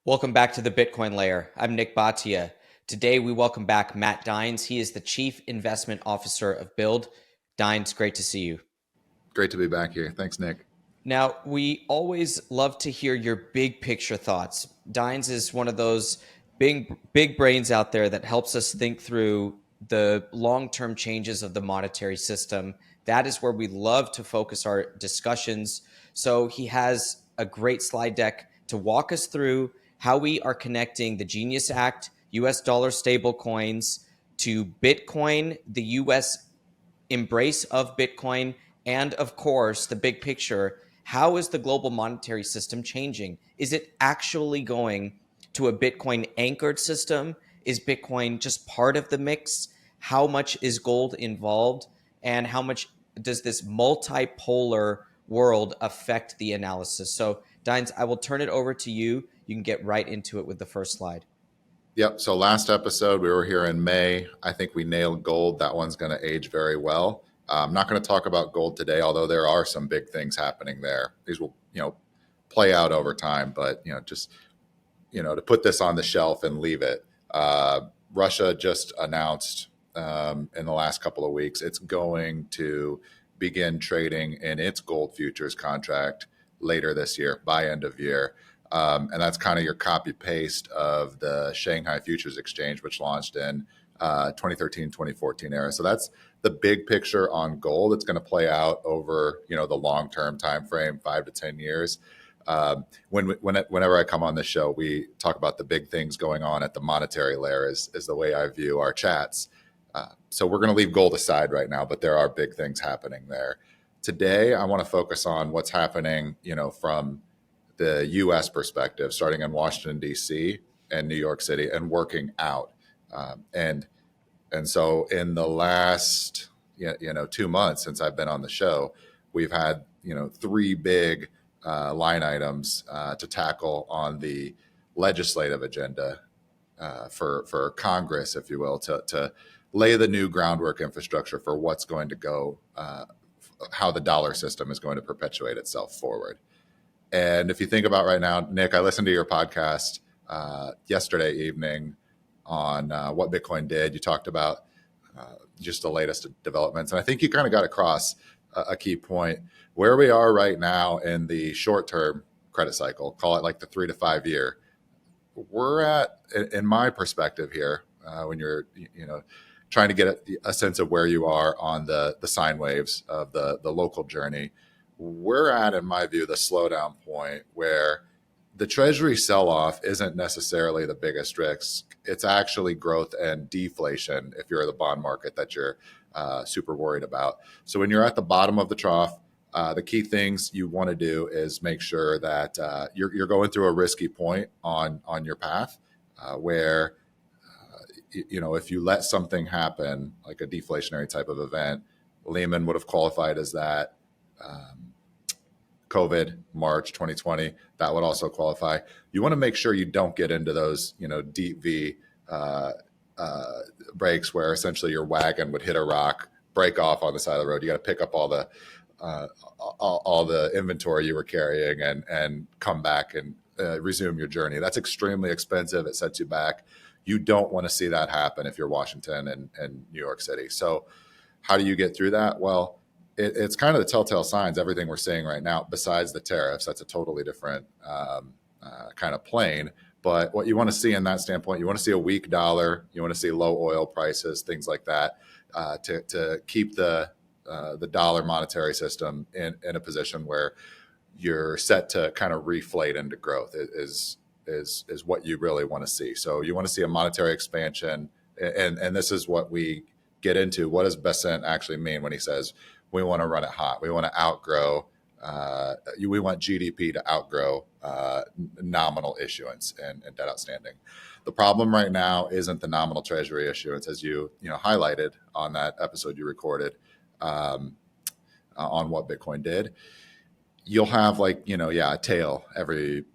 Welcome back to the Bitcoin Layer. I'm Nick Bhatia. Today we welcome back Matt Dines. He is the Chief Investment Officer of Build. Dines, great to see you. Great to be back here. Thanks, Nick. Now, we always love to hear your big picture thoughts. Dines is one of those big brains out there that helps us think through the long-term changes of the monetary system. That is where we love to focus our discussions. So he has a great slide deck to walk us through how we are connecting the Genius Act, US dollar stablecoins, to Bitcoin, the US embrace of Bitcoin, and of course, the big picture. How is the global monetary system changing? Is it actually going to a Bitcoin anchored system? Is Bitcoin just part of the mix? How much is gold involved? And how much does this multipolar world affect the analysis? So, Dines, I will turn it over to you. You can get right into it with the first slide. Yep. So last episode, we were here in May. I think we nailed gold. That one's going to age very well. I'm not going to talk about gold today, although there are some big things happening there. These will, play out over time, but, just, to put this on the shelf and leave it. Russia just announced in the last couple of weeks, it's going to begin trading in its gold futures contract later this year, by end of year. And that's kind of your copy paste of the Shanghai Futures Exchange, which launched in 2013, 2014 era. So that's the big picture on gold. It's going to play out over, the long-term time frame, 5 to 10 years. Whenever I come on this show, we talk about the big things going on at the monetary layer is the way I view our chats. So we're going to leave gold aside right now, but there are big things happening there. Today, I want to focus on what's happening, from the U.S. perspective, starting in Washington, D.C. and New York City and working out. And so in the last, 2 months since I've been on the show, we've had, 3 big line items to tackle on the legislative agenda for Congress, if you will, to lay the new groundwork infrastructure for what's going to go, how the dollar system is going to perpetuate itself forward. And if you think about right now, Nick, I listened to your podcast yesterday evening on what Bitcoin did. You talked about just the latest developments. And I think you kind of got across a key point. Where we are right now in the short-term credit cycle, call it like the 3 to 5 year, we're at, in my perspective here, when you're, trying to get a sense of where you are on the sine waves of the local journey, we're at, in my view, the slowdown point where the Treasury sell-off isn't necessarily the biggest risk. It's actually growth and deflation if you're the bond market that you're super worried about. So when you're at the bottom of the trough, the key things you want to do is make sure that you're going through a risky point on your path where, if you let something happen, like a deflationary type of event, Lehman would have qualified as that. COVID, March 2020, that would also qualify. You want to make sure you don't get into those, deep V breaks where essentially your wagon would hit a rock, break off on the side of the road. You got to pick up all the inventory you were carrying and come back and resume your journey. That's extremely expensive. It sets you back. You don't want to see that happen if you're Washington and New York City. So how do you get through that? Well, it's kind of the telltale signs, everything we're seeing right now, besides the tariffs. That's a totally different kind of plane. But what you want to see in that standpoint, you want to see a weak dollar, you want to see low oil prices, things like that, to keep the dollar monetary system in a position where you're set to kind of reflate into growth is what you really want to see. So you want to see a monetary expansion. And this is what we get into. What does Besant actually mean when he says, we want to run it hot? We want to outgrow, we want GDP to outgrow nominal issuance and debt outstanding. The problem right now isn't the nominal Treasury issuance, as you highlighted on that episode you recorded on what Bitcoin did. You'll have a tail every,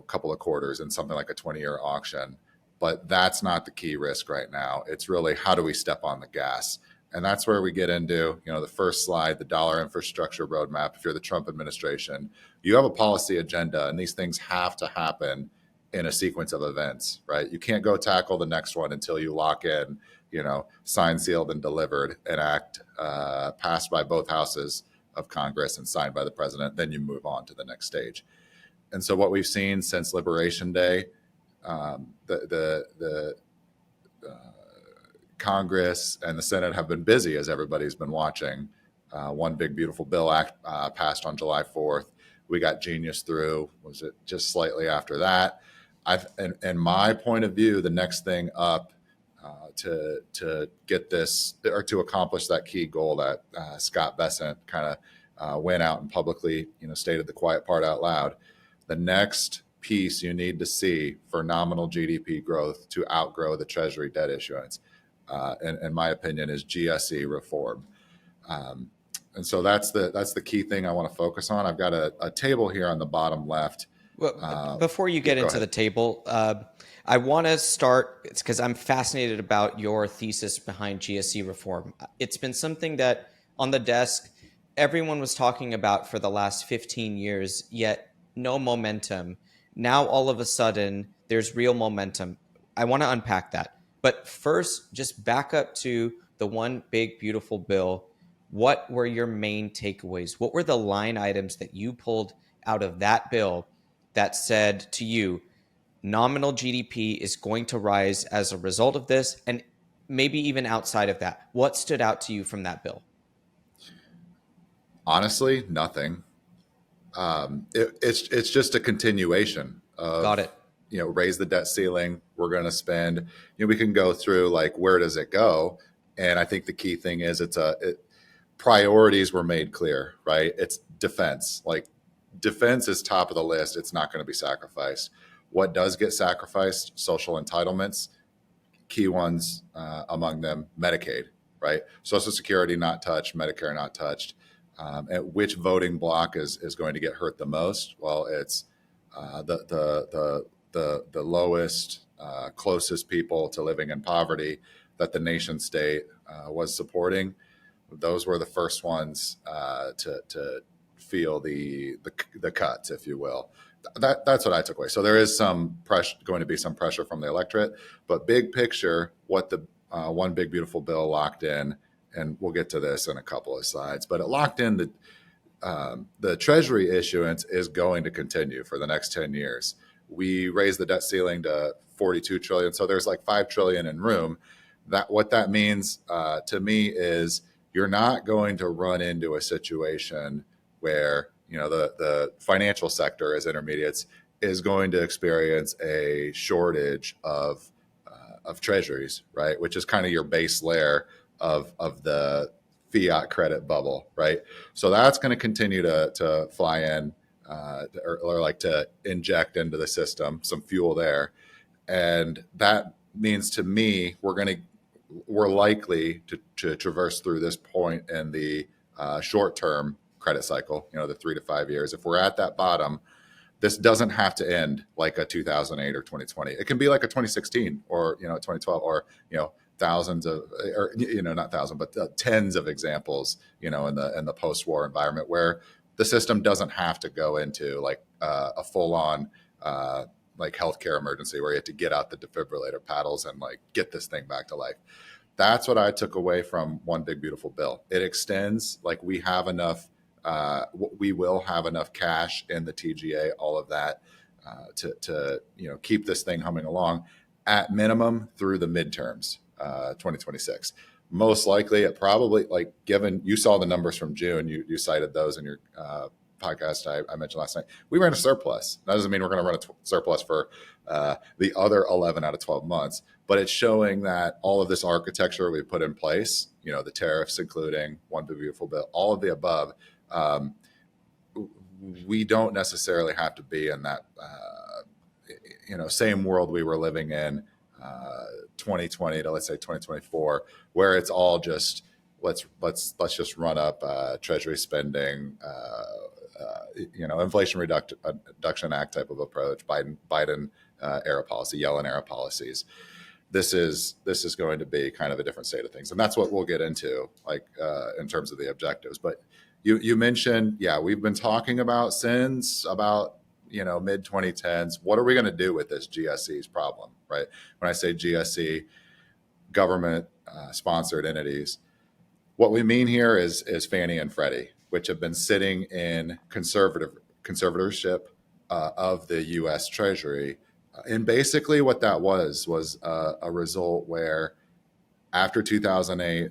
couple of quarters in something like a 20-year auction. But that's not the key risk right now. It's really, how do we step on the gas? And that's where we get into, the first slide, the dollar infrastructure roadmap. If you're the Trump administration, you have a policy agenda, and these things have to happen in a sequence of events, right? You can't go tackle the next one until you lock in, signed, sealed, and delivered an act passed by both houses of Congress and signed by the president. Then you move on to the next stage. And so what we've seen since Liberation Day, the Congress and the Senate have been busy, as everybody's been watching. One big beautiful bill act passed on July 4th. We got Genius through. Was it just slightly after that? In my point of view, the next thing up to get this or to accomplish that key goal that Scott Bessent kind of went out and publicly, stated the quiet part out loud. The next piece you need to see for nominal GDP growth to outgrow the Treasury debt issuance, in my opinion, is GSE reform. And so that's the key thing I want to focus on. I've got a table here on the bottom left. Well, before you get into ahead. the table, I want to start because I'm fascinated about your thesis behind GSE reform. It's been something that on the desk, everyone was talking about for the last 15 years, yet no momentum. Now, all of a sudden, there's real momentum. I want to unpack that. But first, just back up to the one big, beautiful bill. What were your main takeaways? What were the line items that you pulled out of that bill that said to you, nominal GDP is going to rise as a result of this, and maybe even outside of that? What stood out to you from that bill? Honestly, nothing. It's just a continuation of, Got it. Raise the debt ceiling. We're going to spend, we can go through like, where does it go? And I think the key thing is priorities were made clear, right? It's defense. Like defense is top of the list. It's not going to be sacrificed. What does get sacrificed? Social entitlements, key ones among them, Medicaid, right? Social Security not touched, Medicare not touched. And which voting bloc is going to get hurt the most? Well, it's the lowest, closest people to living in poverty that the nation state was supporting. Those were the first ones to feel the cuts, if you will. That's what I took away. So there is going to be some pressure from the electorate, but big picture, what the one big beautiful bill locked in. And we'll get to this in a couple of slides, but it locked in the Treasury issuance is going to continue for the next 10 years. We raised the debt ceiling to 42 trillion. So there's like 5 trillion in room. What that means to me is you're not going to run into a situation where, the financial sector as intermediates is going to experience a shortage of treasuries, right? Which is kind of your base layer of the fiat credit bubble, right? So that's going to continue to fly in or like to inject into the system some fuel there. And that means to me, we're likely to traverse through this point in the short-term credit cycle, the 3 to 5 years. If we're at that bottom, this doesn't have to end like a 2008 or 2020. It can be like a 2016 or 2012 or thousands of, or not thousands, but tens of examples, in the post-war environment where the system doesn't have to go into like a full-on like healthcare emergency where you have to get out the defibrillator paddles and like get this thing back to life. That's what I took away from one big beautiful bill. It extends, like we have enough. We will have enough cash in the TGA, all of that, to keep this thing humming along at minimum through the midterms, 2026. Most likely, it probably, like, given you saw the numbers from June, you cited those in your podcast I mentioned last night. We ran a surplus. That doesn't mean we're going to run a surplus for the other 11 out of 12 months, but it's showing that all of this architecture we put in place, the tariffs, including one big beautiful bill, all of the above. We don't necessarily have to be in that, same world we were living in 2020 to let's say 2024, where it's all just let's just run up Treasury spending, Inflation Reduction Act type of approach, Biden era policy, Yellen era policies. This is going to be kind of a different state of things, and that's what we'll get into, like in terms of the objectives. But you mentioned, we've been talking about since about mid 2010s, what are we going to do with this GSE's problem, right? When I say GSE, government sponsored entities, what we mean here is Fannie and Freddie, which have been sitting in conservatorship of the U.S. Treasury. And basically what that was a result where after 2008,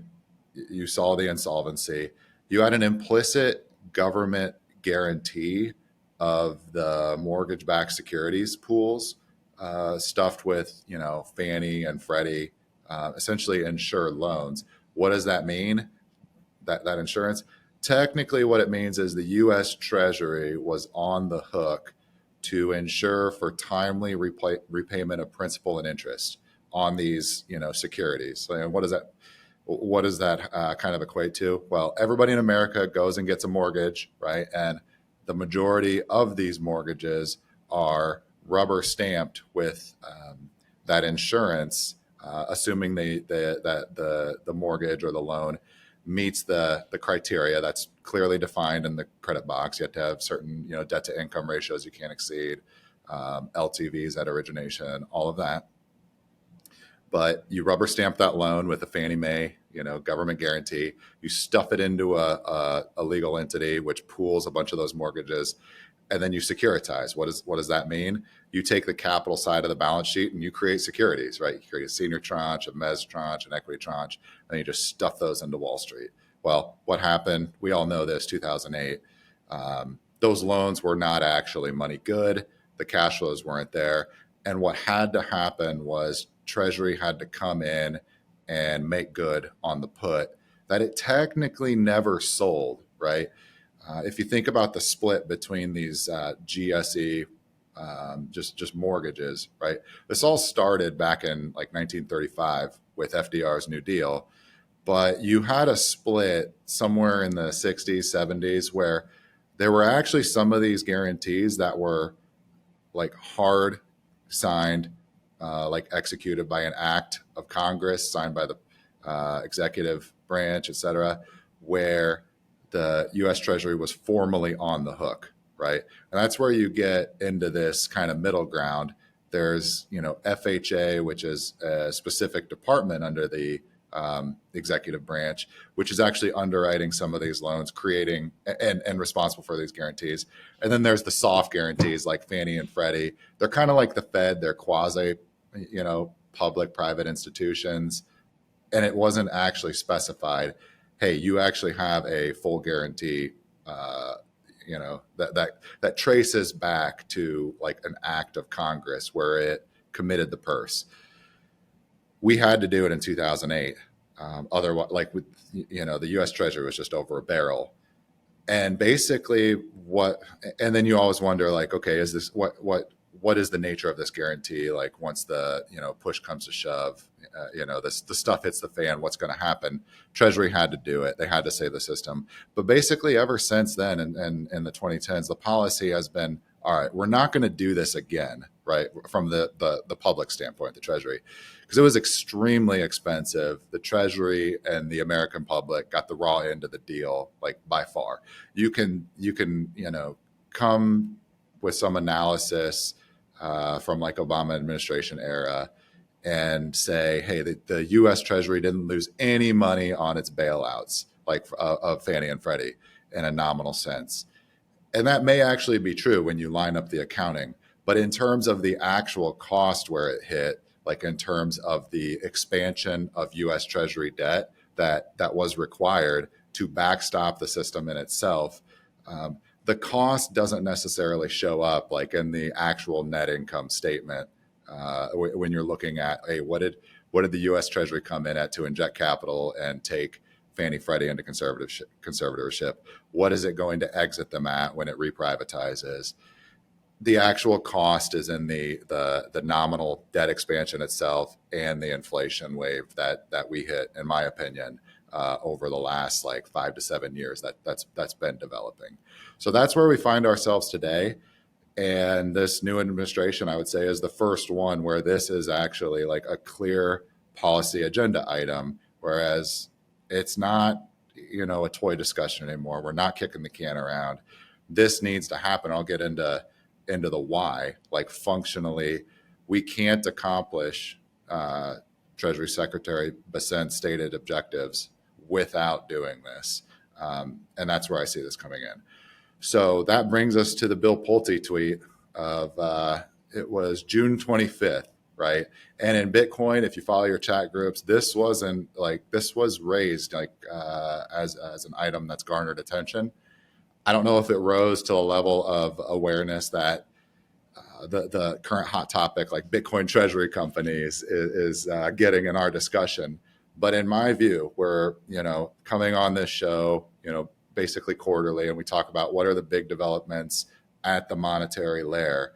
you saw the insolvency. You had an implicit government guarantee of the mortgage-backed securities pools, stuffed with, Fannie and Freddie, essentially insured loans. What does that mean? That insurance? Technically, what it means is the U.S. Treasury was on the hook to ensure for timely repayment of principal and interest on these, securities. And what does that kind of equate to? Well, everybody in America goes and gets a mortgage, right? And the majority of these mortgages are rubber stamped with that insurance, assuming that the mortgage or the loan meets the criteria that's clearly defined in the credit box. You have to have certain debt to income ratios you can't exceed, LTVs at origination, all of that. But you rubber stamp that loan with a Fannie Mae, government guarantee. You stuff it into a legal entity which pools a bunch of those mortgages, and then you securitize. What does that mean? You take the capital side of the balance sheet and you create securities, right? You create a senior tranche, a mezz tranche, an equity tranche, and you just stuff those into Wall Street. Well, what happened? We all know this, 2008. Those loans were not actually money good. The cash flows weren't there. And what had to happen was Treasury had to come in and make good on the put that it technically never sold, right? If you think about the split between these GSE, just mortgages, right? This all started back in like 1935 with FDR's New Deal, but you had a split somewhere in the 60s, 70s where there were actually some of these guarantees that were like hard signed, like executed by an act of Congress, signed by the executive branch, et cetera, where the U.S. Treasury was formally on the hook, right? And that's where you get into this kind of middle ground. There's, FHA, which is a specific department under the executive branch, which is actually underwriting some of these loans, creating and responsible for these guarantees. And then there's the soft guarantees like Fannie and Freddie. They're kind of like the Fed. They're quasi, public private institutions. And it wasn't actually specified, hey, you actually have a full guarantee, that traces back to like an act of Congress where it committed the purse. We had to do it in 2008. Otherwise, the U.S. Treasury was just over a barrel. And basically and then you always wonder, like, okay, is this, what is the nature of this guarantee? Like once the, push comes to shove, the stuff hits the fan, what's going to happen? Treasury had to do it. They had to save the system. But basically ever since then, and in the 2010s, the policy has been, all right, we're not going to do this again, right? From the public standpoint, the Treasury, because it was extremely expensive. The Treasury and the American public got the raw end of the deal, like by far. You can come with some analysis from like Obama administration era and say, hey, the U.S. Treasury didn't lose any money on its bailouts, like of Fannie and Freddie, in a nominal sense. And that may actually be true when you line up the accounting. But in terms of the actual cost where it hit, like in terms of the expansion of U.S. Treasury debt that was required to backstop the system in itself, the cost doesn't necessarily show up like in the actual net income statement when you're looking at, hey, what did the U.S. Treasury come in at to inject capital and take Fannie Freddie into conservatorship? What is it going to exit them at when it reprivatizes? The actual cost is in the nominal debt expansion itself and the inflation wave that we hit, in my opinion, over the last like 5 to 7 years that's been developing. So that's where we find ourselves today. And this new administration, I would say, is the first one where this is actually like a clear policy agenda item, whereas it's not, a toy discussion anymore. We're not kicking the can around. This needs to happen. I'll get into into the why, like functionally, we can't accomplish Treasury Secretary Bessent's stated objectives without doing this. And that's where I see this coming in. So that brings us to the Bill Pulte tweet of it was June 25th, right? And in Bitcoin, if you follow your chat groups, this was raised as an item that's garnered attention. I don't know if it rose to a level of awareness that the current hot topic, like Bitcoin Treasury companies, is getting in our discussion. But in my view, we're coming on this show, basically quarterly, and we talk about what are the big developments at the monetary layer.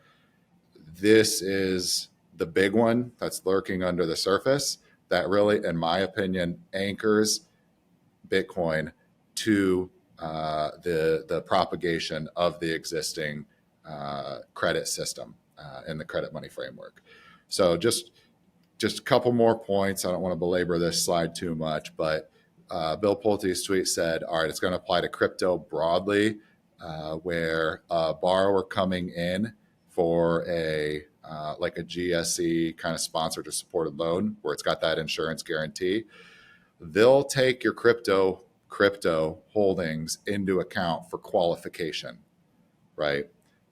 This is the big one that's lurking under the surface that really, in my opinion, anchors Bitcoin to the propagation of the existing credit system in the credit money framework. So just a couple more points. I don't want to belabor this slide too much, but Bill Pulte's tweet said, all right, it's going to apply to crypto broadly, where a borrower coming in for a GSE kind of sponsored or supported loan, where it's got that insurance guarantee, they'll take your crypto holdings into account for qualification, right?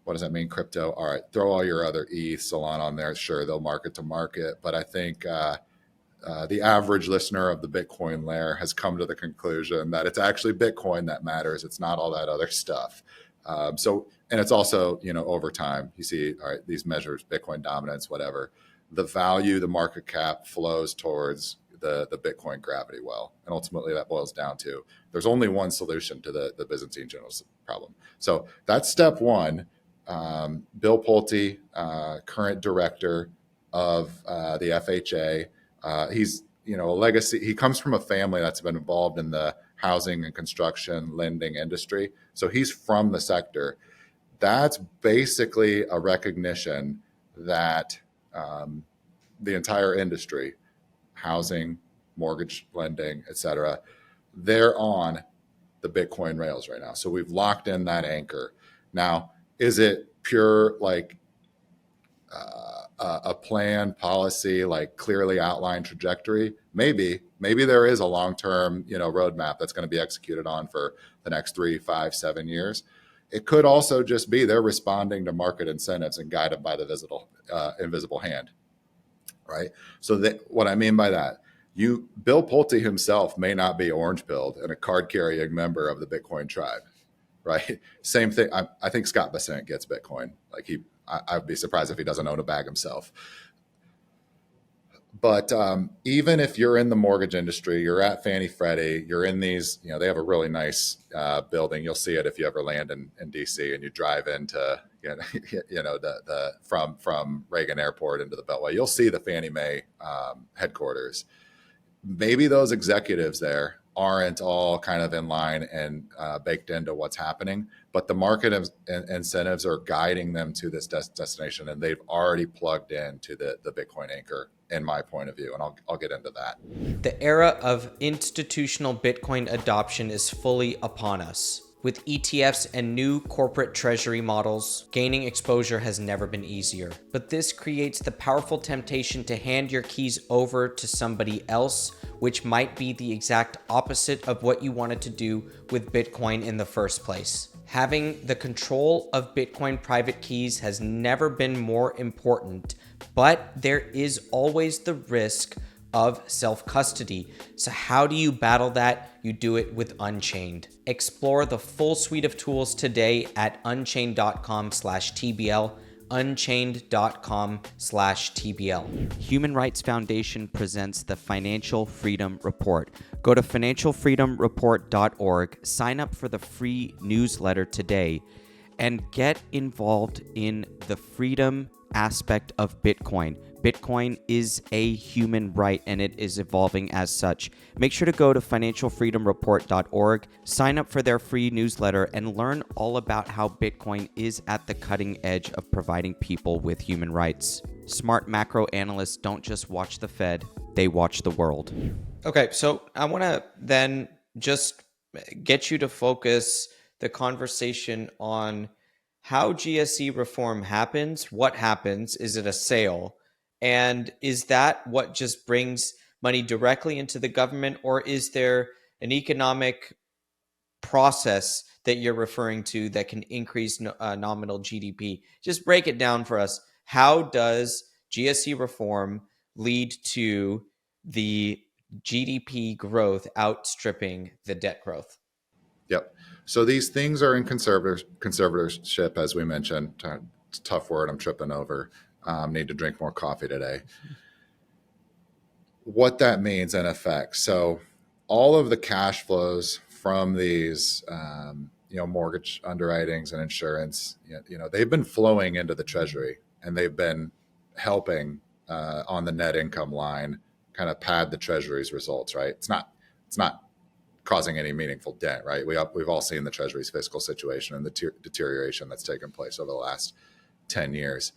What does that mean, crypto? All right, throw all your other ETH, Solana on there. Sure, they'll market to market, but I think the average listener of the Bitcoin layer has come to the conclusion that it's actually Bitcoin that matters. It's not all that other stuff. And it's also, over time, you see, all right, these measures, Bitcoin dominance, whatever, the value, the market cap flows towards the Bitcoin gravity well. And ultimately that boils down to, there's only one solution to the Byzantine generals problem. So that's step one. Bill Pulte, current director of the FHA, he's a legacy. He comes from a family that's been involved in the housing and construction lending industry. So he's from the sector. That's basically a recognition that the entire industry, housing, mortgage lending, et cetera, they're on the Bitcoin rails right now. So we've locked in that anchor. Now, is it pure a plan, policy, clearly outlined trajectory? Maybe there is a long-term, roadmap that's going to be executed on for the next 3, 5, 7 years. It could also just be they're responding to market incentives and guided by the invisible hand, right? So what I mean by that, Bill Pulte himself may not be orange-pilled and a card-carrying member of the Bitcoin tribe, right? Same thing. I think Scott Bessent gets Bitcoin. I'd be surprised if he doesn't own a bag himself. But even if you're in the mortgage industry, you're at Fannie Freddie, you're in these, they have a really nice building. You'll see it if you ever land in DC and you drive into, from Reagan Airport into the Beltway. You'll see the Fannie Mae headquarters. Maybe those executives there aren't all kind of in line and baked into what's happening, but the market incentives are guiding them to this destination, and they've already plugged into the Bitcoin anchor, in my point of view, and I'll get into that. The era of institutional Bitcoin adoption is fully upon us. With ETFs and new corporate treasury models, gaining exposure has never been easier. But this creates the powerful temptation to hand your keys over to somebody else, which might be the exact opposite of what you wanted to do with Bitcoin in the first place. Having the control of Bitcoin private keys has never been more important, but there is always the risk of self-custody. So how do you battle that? You do it with Unchained. Explore the full suite of tools today at unchained.com/TBL, unchained.com/TBL. Human Rights Foundation presents the Financial Freedom Report. Go to financialfreedomreport.org, sign up for the free newsletter today, and get involved in the freedom aspect of Bitcoin. Bitcoin is a human right, and it is evolving as such. Make sure to go to financialfreedomreport.org, sign up for their free newsletter, and learn all about how Bitcoin is at the cutting edge of providing people with human rights. Smart macro analysts don't just watch the Fed, they watch the world. Okay, so I want to then just get you to focus the conversation on how GSE reform happens, what happens, is it a sale? And is that what just brings money directly into the government, or is there an economic process that you're referring to that can increase nominal GDP? Just break it down for us. How does GSE reform lead to the GDP growth outstripping the debt growth? Yep. So these things are in conservatorship, as we mentioned. It's a tough word. I'm tripping over. Need to drink more coffee today. What that means in effect. So all of the cash flows from these, mortgage underwritings and insurance, they've been flowing into the Treasury, and they've been helping on the net income line kind of pad the Treasury's results, right? It's not causing any meaningful dent, right? We've all seen the Treasury's fiscal situation and the deterioration that's taken place over the last 10 years.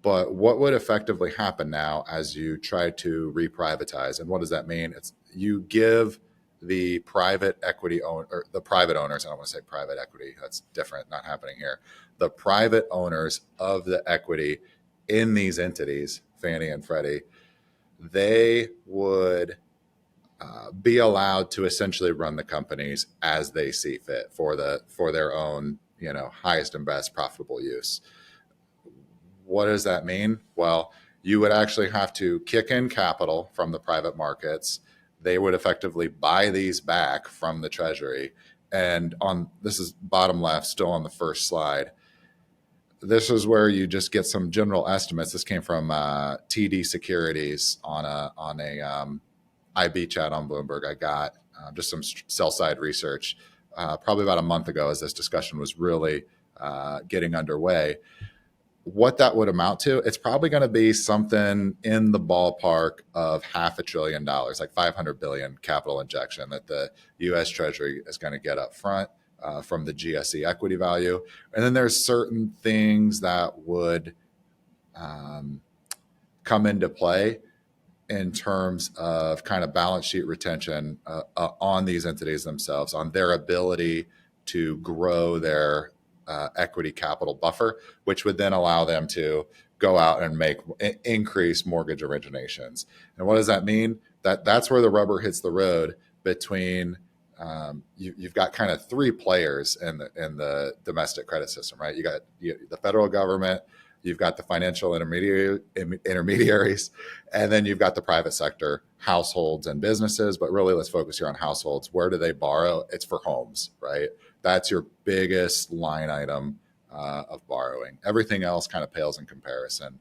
But what would effectively happen now as you try to reprivatize? And what does that mean? It's you give the private equity owner, or the private owners, I don't want to say private equity, that's different, not happening here. The private owners of the equity in these entities, Fannie and Freddie, they would be allowed to essentially run the companies as they see fit for their own, highest and best profitable use. What does that mean? Well, you would actually have to kick in capital from the private markets. They would effectively buy these back from the Treasury. And this is bottom left, still on the first slide. This is where you just get some general estimates. This came from TD Securities on a IB chat on Bloomberg. I got just some sell side research probably about a month ago as this discussion was really getting underway. What that would amount to, it's probably going to be something in the ballpark of $500 billion, like 500 billion capital injection that the U.S. Treasury is going to get up front from the GSE equity value. And then there's certain things that would come into play in terms of kind of balance sheet retention on these entities themselves, on their ability to grow their equity capital buffer, which would then allow them to go out and increase mortgage originations. And what does that mean? That's where the rubber hits the road between you've got kind of three players in the domestic credit system, right? You got the federal government, you've got the financial intermediaries, and then you've got the private sector, households and businesses. But really, let's focus here on households. Where do they borrow? It's for homes, right? That's your biggest line item of borrowing. Everything else kind of pales in comparison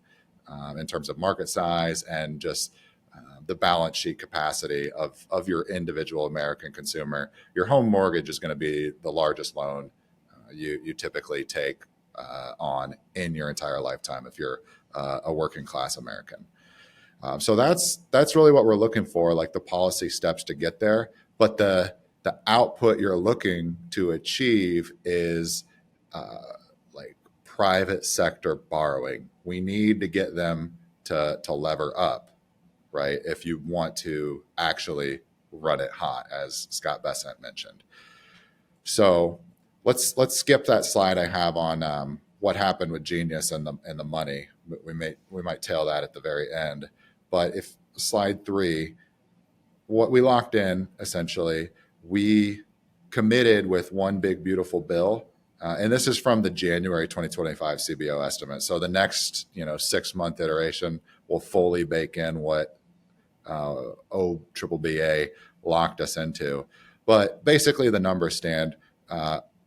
in terms of market size and just the balance sheet capacity of your individual American consumer. Your home mortgage is going to be the largest loan you typically take on in your entire lifetime if you're a working class American. So that's really what we're looking for, like the policy steps to get there. But the output you're looking to achieve is like private sector borrowing. We need to get them to lever up, right? If you want to actually run it hot, as Scott Bessent mentioned. So let's skip that slide I have on what happened with Genius and the money. We might tail that at the very end. But if slide 3, what we locked in essentially, we committed with one big beautiful bill, and this is from the January 2025 CBO estimate. So the next 6-month iteration will fully bake in what OBBBA locked us into. But basically, the numbers stand.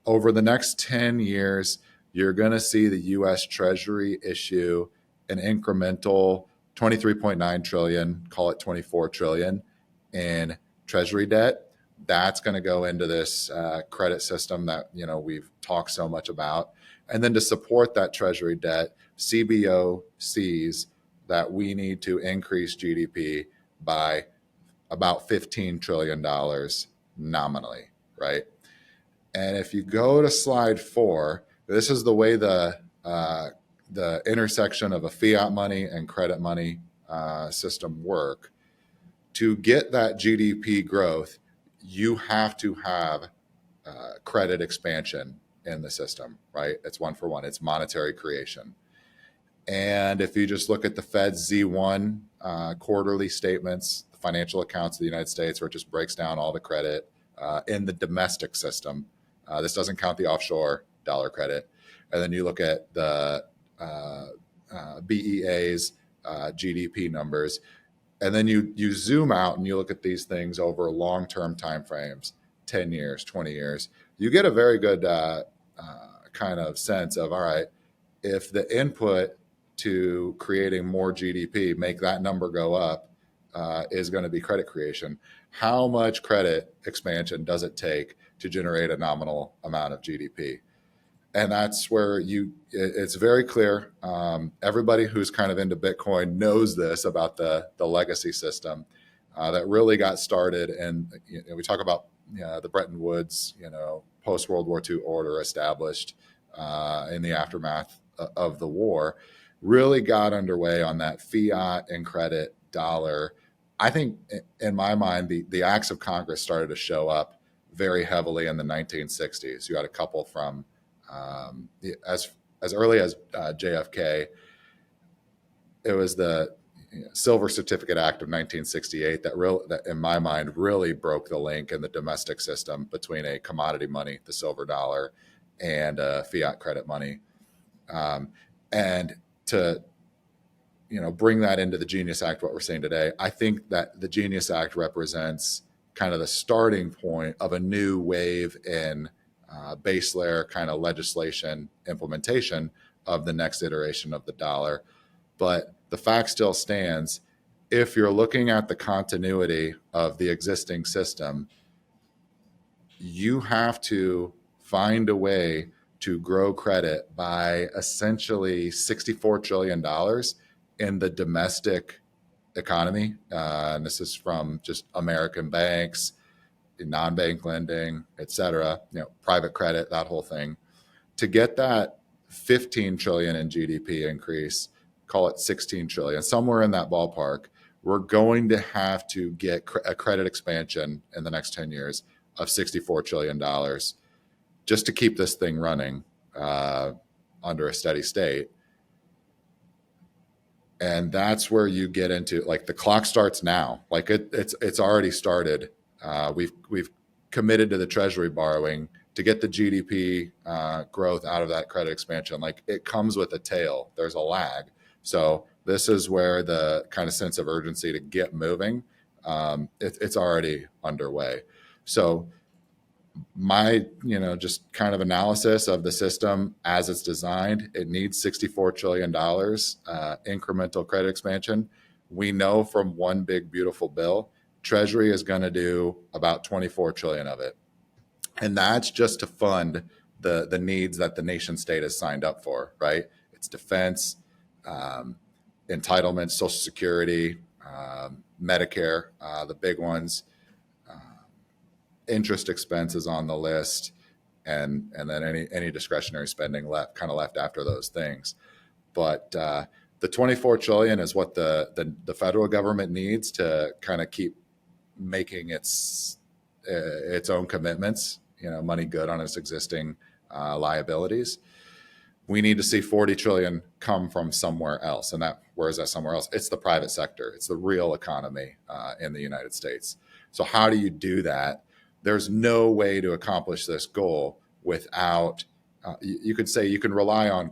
Over the next 10 years, you're going to see the U.S. Treasury issue an incremental 23.9 trillion, call it 24 trillion in Treasury debt. That's going to go into this credit system that we've talked so much about. And then to support that Treasury debt, CBO sees that we need to increase GDP by about $15 trillion nominally, right? And if you go to slide 4, this is the way the intersection of a fiat money and credit money system work. To get that GDP growth, you have to have credit expansion in the system, right? It's one for one. It's monetary creation. And if you just look at the Fed's Z1 quarterly statements, the financial accounts of the United States, where it just breaks down all the credit in the domestic system, this doesn't count the offshore dollar credit. And then you look at the BEA's GDP numbers, and then you zoom out and you look at these things over long-term time frames, 10 years, 20 years. You get a very good kind of sense of, all right, if the input to creating more GDP, make that number go up, is going to be credit creation. How much credit expansion does it take to generate a nominal amount of GDP? And that's where it's very clear. Everybody who's kind of into Bitcoin knows this about the legacy system that really got started. And we talk about the Bretton Woods, post World War II order established in the aftermath of the war, really got underway on that fiat and credit dollar. I think, in my mind, the acts of Congress started to show up very heavily in the 1960s. You had a couple from as early as JFK. It was the Silver Certificate Act of 1968 that in my mind really broke the link in the domestic system between a commodity money, the silver dollar, and fiat credit money. And to bring that into the Genius Act, what we're seeing today, I think that the Genius Act represents kind of the starting point of a new wave in base layer kind of legislation implementation of the next iteration of the dollar. But the fact still stands, if you're looking at the continuity of the existing system, you have to find a way to grow credit by essentially $64 trillion in the domestic economy. And this is from just American banks, non-bank lending, et cetera, private credit, that whole thing. To get that 15 trillion in GDP increase, call it 16 trillion, somewhere in that ballpark, we're going to have to get a credit expansion in the next 10 years of $64 trillion just to keep this thing running under a steady state. And that's where you get into, like, the clock starts now. Like it's already started. We've committed to the Treasury borrowing to get the GDP growth out of that credit expansion. Like, it comes with a tail. There's a lag. So this is where the kind of sense of urgency to get moving, it's already underway. So my, just kind of analysis of the system as it's designed, it needs $64 trillion incremental credit expansion. We know from one big, beautiful bill, Treasury is going to do about 24 trillion of it. And that's just to fund the needs that the nation state has signed up for, right? It's defense, entitlements, Social Security, Medicare, the big ones. Interest expense is on the list, and then any discretionary spending left after those things. But the 24 trillion is what the federal government needs to kind of keep making its own commitments, money good on its existing liabilities. We need to see 40 trillion come from somewhere else. And where is that somewhere else? It's the private sector. It's the real economy in the United States. So how do you do that? There's no way to accomplish this goal without, you could say you can rely on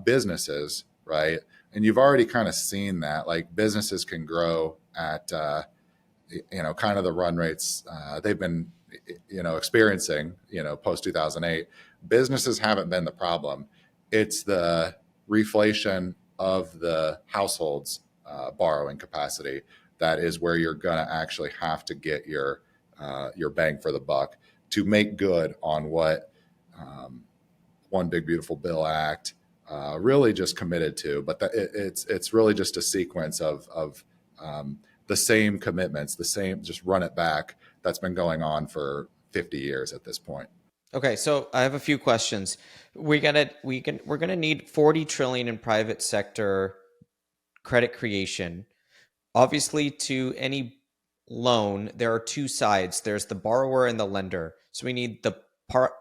businesses, right? And you've already kind of seen that, like, businesses can grow at, kind of the run rates they've been, experiencing, post 2008. Businesses haven't been the problem. It's the reflation of the household's borrowing capacity that is where you're going to actually have to get your bang for the buck to make good on what One Big Beautiful Bill Act really just committed to. But it's really just a sequence of the same commitments, the same, just run it back, that's been going on for 50 years at this point. Okay, so I have a few questions. We're gonna need 40 trillion in private sector credit creation. Obviously, to any loan, there are two sides. There's the borrower and the lender. So we need the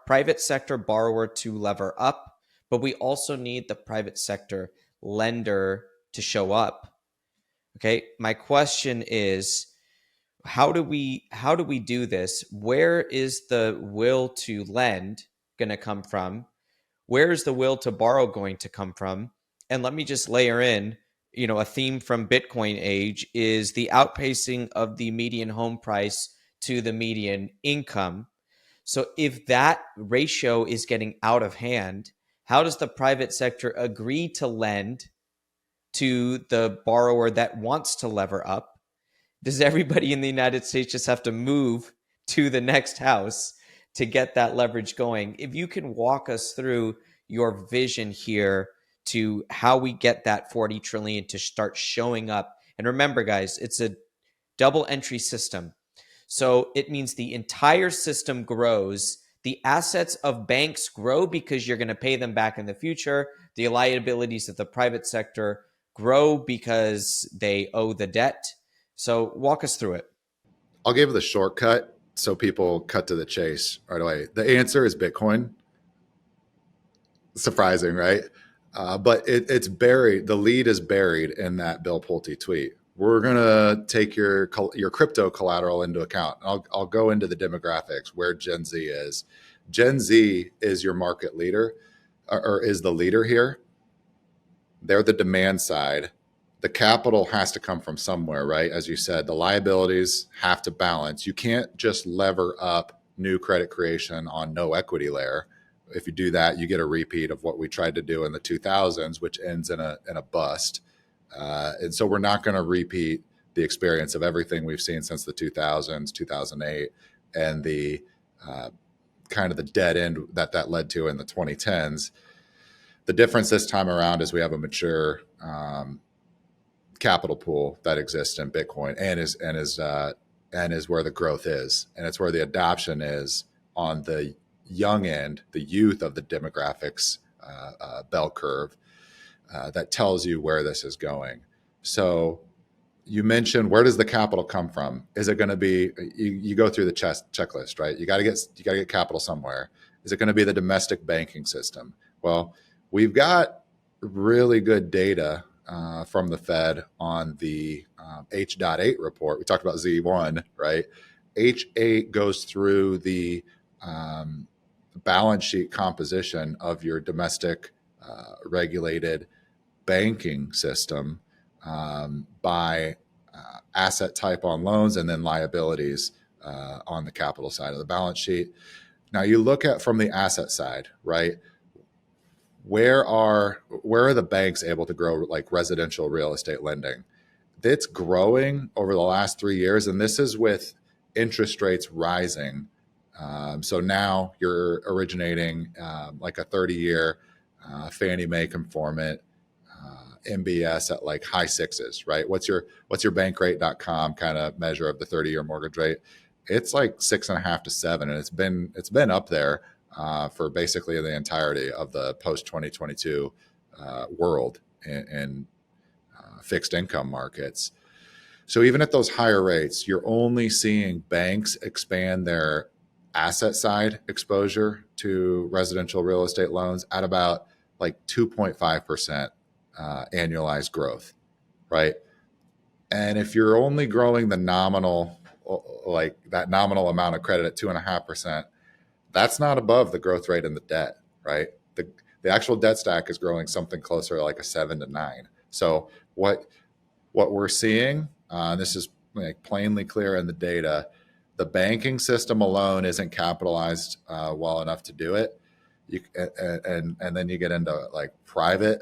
private sector borrower to lever up, but we also need the private sector lender to show up. Okay, my question is, how do we do this? Where is the will to lend going to come from? Where is the will to borrow going to come from? And let me just layer in, a theme from Bitcoin age is the outpacing of the median home price to the median income. So if that ratio is getting out of hand, how does the private sector agree to lend to the borrower that wants to lever up? Does everybody in the United States just have to move to the next house to get that leverage going? If you can walk us through your vision here to how we get that 40 trillion to start showing up. And remember, guys, it's a double entry system. So it means the entire system grows. The assets of banks grow because you're going to pay them back in the future. The liabilities of the private sector grow because they owe the debt. So walk us through it. I'll give the shortcut so people cut to the chase right away. The answer is Bitcoin. Surprising, right? But it's buried. The lead is buried in that Bill Pulte tweet. We're gonna take your crypto collateral into account. I'll go into the demographics where Gen Z is. Gen Z is your market leader, or is the leader here. They're the demand side. The capital has to come from somewhere, right? As you said, the liabilities have to balance. You can't just lever up new credit creation on no equity layer. If you do that, you get a repeat of what we tried to do in the 2000s, which ends in a bust. And so we're not going to repeat the experience of everything we've seen since the 2000s, 2008, and the kind of the dead end that led to in the 2010s. The difference this time around is we have a mature capital pool that exists in Bitcoin and is where the growth is, and it's where the adoption is on the young end, the youth of the demographics bell curve that tells you where this is going. So you mentioned, where does the capital come from? Is it going to be, you go through the checklist, right? You got to get capital somewhere. Is it going to be the domestic banking system? Well, we've got really good data from the Fed on the H.8 report. We talked about Z1, right? H8 goes through the balance sheet composition of your domestic regulated banking system by asset type on loans and then liabilities on the capital side of the balance sheet. Now you look at from the asset side, right? Where are the banks able to grow like residential real estate lending? It's growing over the last 3 years, and this is with interest rates rising. So now you're originating like a 30-year Fannie Mae conformant MBS at like high sixes, right? What's your bankrate.com kind of measure of the 30-year mortgage rate? It's like 6.5 to 7, and it's been up there for basically the entirety of the post 2022 world in fixed income markets. So even at those higher rates, you're only seeing banks expand their asset side exposure to residential real estate loans at about like 2.5% annualized growth, right? And if you're only growing the nominal, like that nominal amount of credit at 2.5%, that's not above the growth rate in the debt, right? The actual debt stack is growing something closer to like a 7 to 9. So what we're seeing, this is like plainly clear in the data, the banking system alone isn't capitalized well enough to do it. And then you get into like private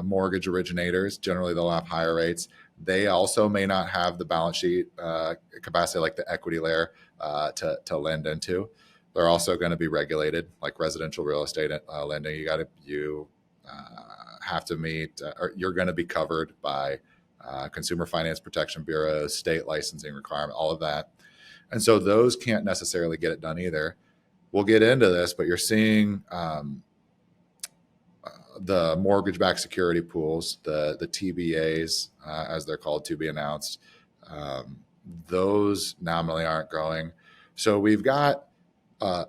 mortgage originators. Generally, they'll have higher rates. They also may not have the balance sheet capacity, like the equity layer, to lend into. They're also going to be regulated, like residential real estate lending. You have to meet, or you're going to be covered by Consumer Finance Protection Bureau, state licensing requirement, all of that. And so those can't necessarily get it done either. We'll get into this, but you're seeing the mortgage-backed security pools, the TBAs, as they're called, to be announced. Those nominally aren't growing. So we've got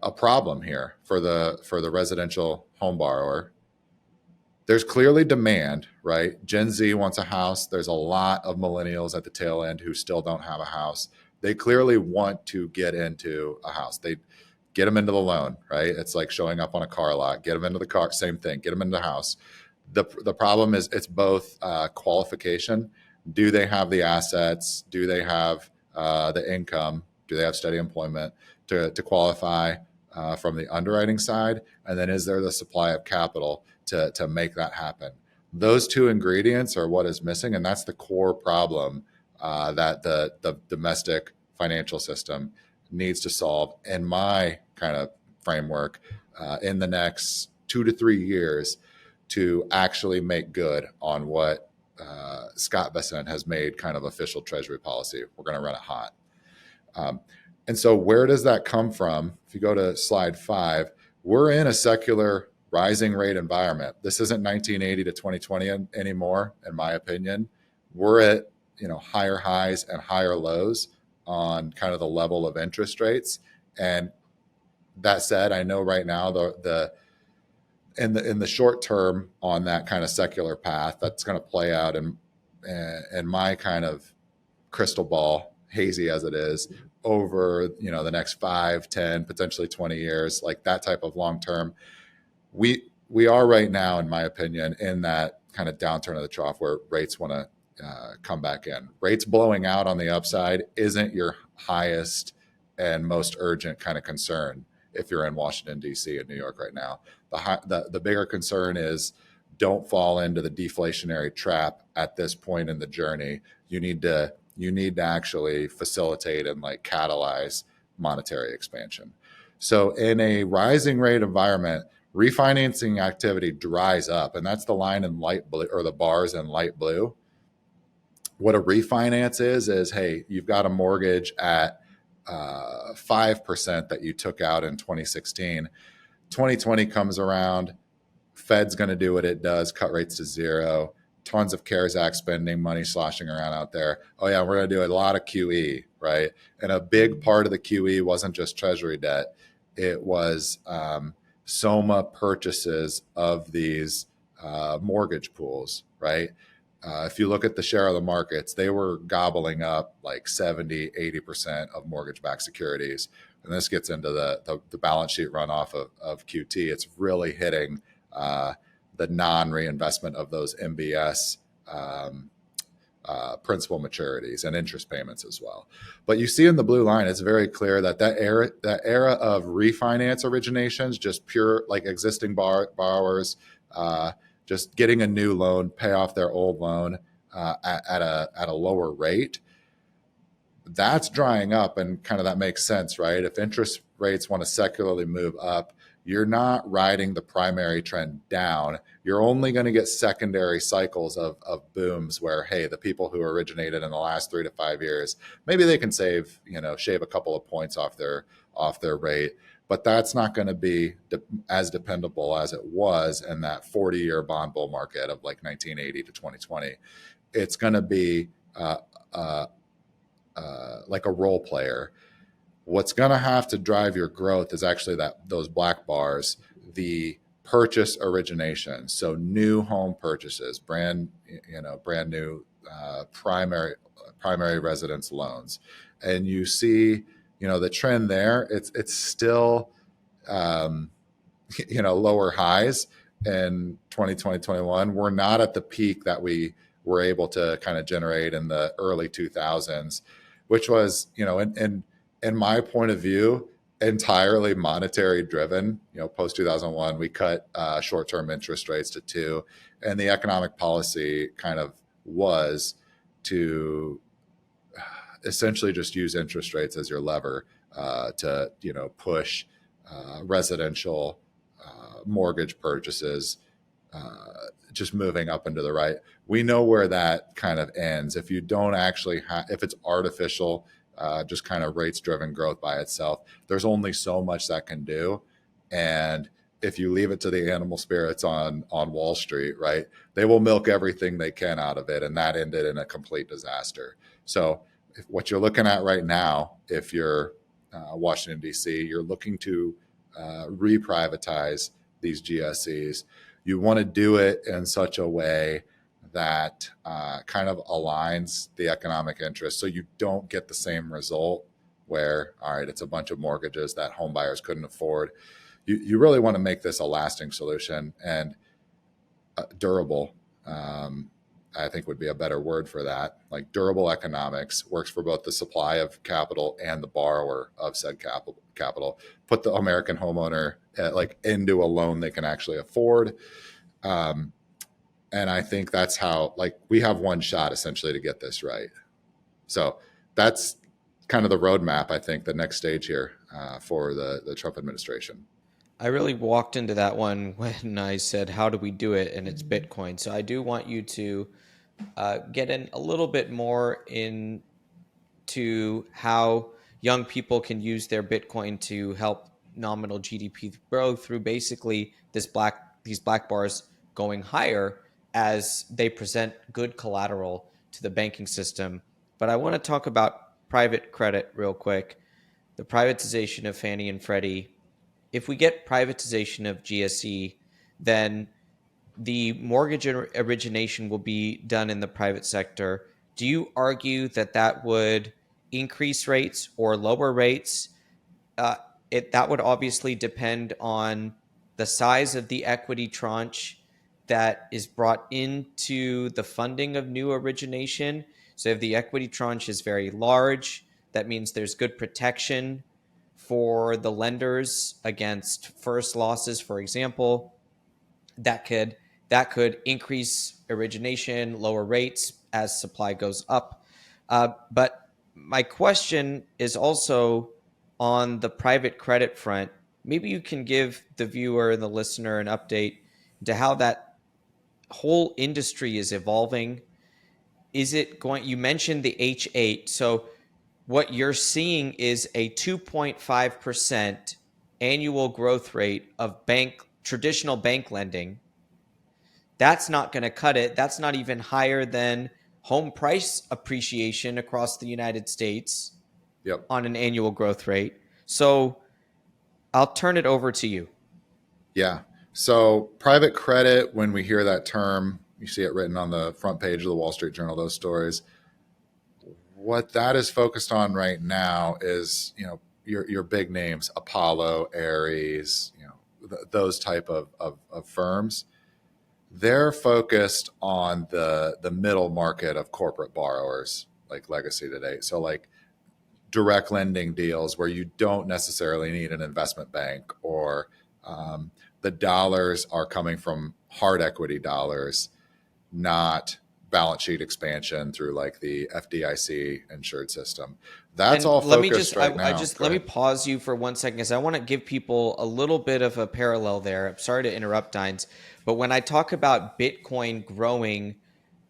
a problem here for the residential home borrower. There's clearly demand, right? Gen Z wants a house. There's a lot of millennials at the tail end who still don't have a house. They clearly want to get into a house. They get them into the loan, right? It's like showing up on a car lot. Get them into the car, same thing. Get them into the house. The problem is it's both qualification. Do they have the assets? Do they have the income? Do they have steady employment to qualify from the underwriting side? And then is there the supply of capital to make that happen? Those two ingredients are what is missing, and that's the core problem that the domestic financial system needs to solve, in my kind of framework, in the next 2 to 3 years, to actually make good on what Scott Bessent has made kind of official Treasury policy. We're going to run it hot. And so where does that come from? If you go to slide 5, we're in a secular rising rate environment. This isn't 1980 to 2020 anymore, in my opinion. We're at higher highs and higher lows on kind of the level of interest rates. And that said, I know right now in the short term on that kind of secular path, that's going to play out in my kind of crystal ball, hazy as it is, over the next 5, 10, potentially 20 years, like that type of long term. We are right now, in my opinion, in that kind of downturn of the trough where rates want to come back in. Rates blowing out on the upside isn't your highest and most urgent kind of concern if you're in Washington, D.C. and New York right now. The bigger concern is don't fall into the deflationary trap at this point in the journey. You need to actually facilitate and like catalyze monetary expansion. So in a rising rate environment, refinancing activity dries up, and that's the line in light blue, or the bars in light blue. What a refinance is hey, you've got a mortgage at 5% that you took out in 2016. 2020 comes around, Fed's going to do what it does, cut rates to zero, tons of CARES Act spending, money sloshing around out there. Oh yeah, we're going to do a lot of QE, right? And a big part of the QE wasn't just Treasury debt. It was SOMA purchases of these mortgage pools, right? If you look at the share of the markets, they were gobbling up like 70, 80% of mortgage-backed securities. And this gets into the balance sheet runoff of QT. It's really hitting the non-reinvestment of those MBS principal maturities and interest payments as well. But you see in the blue line, it's very clear that era of refinance originations, just pure like existing borrowers, just getting a new loan, pay off their old loan at a lower rate, that's drying up, and kind of that makes sense, right? If interest rates want to secularly move up, you're not riding the primary trend down. You're only going to get secondary cycles of booms where, hey, the people who originated in the last 3 to 5 years, maybe they can shave a couple of points off their rate, but that's not going to be as dependable as it was in that 40-year bond bull market of like 1980 to 2020. It's going to be like a role player. What's going to have to drive your growth is actually those black bars, the purchase origination. So new home purchases, brand new primary residence loans, and you see the trend there. It's still lower highs in 2020, 21. We're not at the peak that we were able to kind of generate in the early 2000s, which was in my point of view, entirely monetary driven. Post 2001, we cut short-term interest rates to 2, and the economic policy kind of was to essentially just use interest rates as your lever to push residential mortgage purchases just moving up and to the right. We know where that kind of ends. If you don't actually if it's artificial, just kind of rates driven growth by itself, there's only so much that can do. And if you leave it to the animal spirits on Wall Street, right, they will milk everything they can out of it. And that ended in a complete disaster. So what you're looking at right now, if you're Washington, D.C., you're looking to reprivatize these GSEs. You want to do it in such a way that kind of aligns the economic interest so you don't get the same result where, all right, it's a bunch of mortgages that home buyers couldn't afford. You really want to make this a lasting solution and durable. I think would be a better word for that. Like durable economics works for both the supply of capital and the borrower of said capital. Put the American homeowner like into a loan they can actually afford. Um, and I think that's how, like, we have one shot essentially to get this right. So that's kind of the roadmap. I think the next stage here for the Trump administration. I really walked into that one when I said, how do we do it? And it's Bitcoin. So I do want you to get in a little bit more into how young people can use their Bitcoin to help nominal GDP grow through basically these black bars going higher as they present good collateral to the banking system. But I want to talk about private credit real quick. The privatization of Fannie and Freddie. If we get privatization of GSE, then the mortgage origination will be done in the private sector. Do you argue that that would increase rates or lower rates? Uh, that would obviously depend on the size of the equity tranche that is brought into the funding of new origination. So if the equity tranche is very large, that means there's good protection for the lenders against first losses, for example. That could increase origination, lower rates as supply goes up. But my question is also on the private credit front. Maybe you can give the viewer and the listener an update to how that whole industry is evolving. Is it going? You mentioned the H8, so what you're seeing is a 2.5% annual growth rate of traditional bank lending. That's not going to cut it. That's not even higher than home price appreciation across the United States Yep. on an annual growth rate. So I'll turn it over to you. Yeah. So private credit, when we hear that term, you see it written on the front page of the Wall Street Journal, those stories. What that is focused on right now is, your big names, Apollo, Ares, those type of firms. They're focused on the middle market of corporate borrowers, like legacy today. So like direct lending deals where you don't necessarily need an investment bank, or the dollars are coming from hard equity dollars, not balance sheet expansion through like the FDIC insured system. That's And all let me focused right I now. just Go let me ahead. pause you for 1 second because I want to give people a little bit of a parallel there. I'm sorry to interrupt, Dines, but when I talk about Bitcoin growing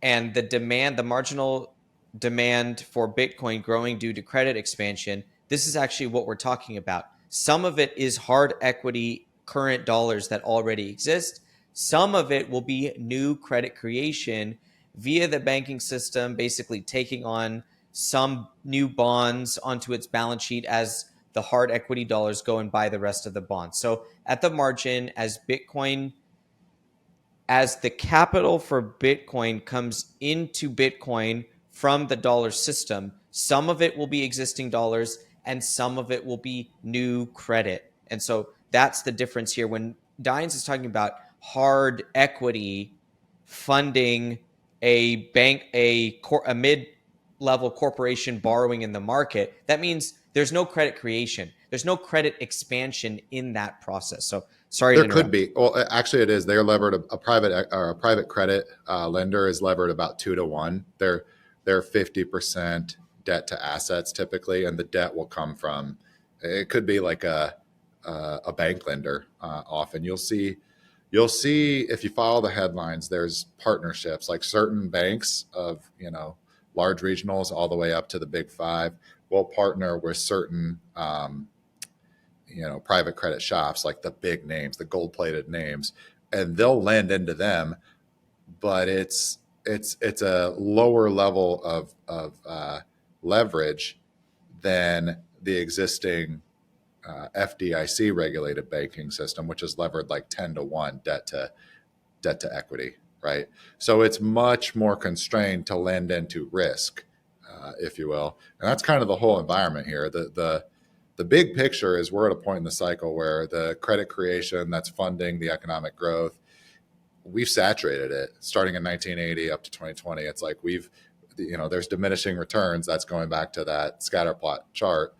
and the marginal demand for Bitcoin growing due to credit expansion, this is actually what we're talking about. Some of it is hard equity current dollars that already exist. Some of it will be new credit creation via the banking system, basically taking on some new bonds onto its balance sheet as the hard equity dollars go and buy the rest of the bonds. So at the margin, as the capital for Bitcoin comes into Bitcoin from the dollar system, some of it will be existing dollars and some of it will be new credit. And so that's the difference here. When Dines is talking about hard equity funding a bank, a mid-level corporation borrowing in the market, that means there's no credit creation. There's no credit expansion in that process. So sorry to There could interrupt. be. Well, actually, it is. They're levered. A private credit lender is levered about 2 to 1. They're 50% debt to assets typically, and the debt will come from. It could be like a bank lender. Often you'll see if you follow the headlines. There's partnerships like certain banks of large regionals all the way up to the big five will partner with certain private credit shops, like the big names, the gold plated names, and they'll lend into them, but it's a lower level of leverage than the existing FDIC regulated banking system, which is levered like 10 to 1 debt to equity, right? So it's much more constrained to lend into risk, if you will. And that's kind of the whole environment here. The big picture is we're at a point in the cycle where the credit creation that's funding the economic growth, we've saturated it starting in 1980 up to 2020. It's like there's diminishing returns. That's going back to that scatter plot chart.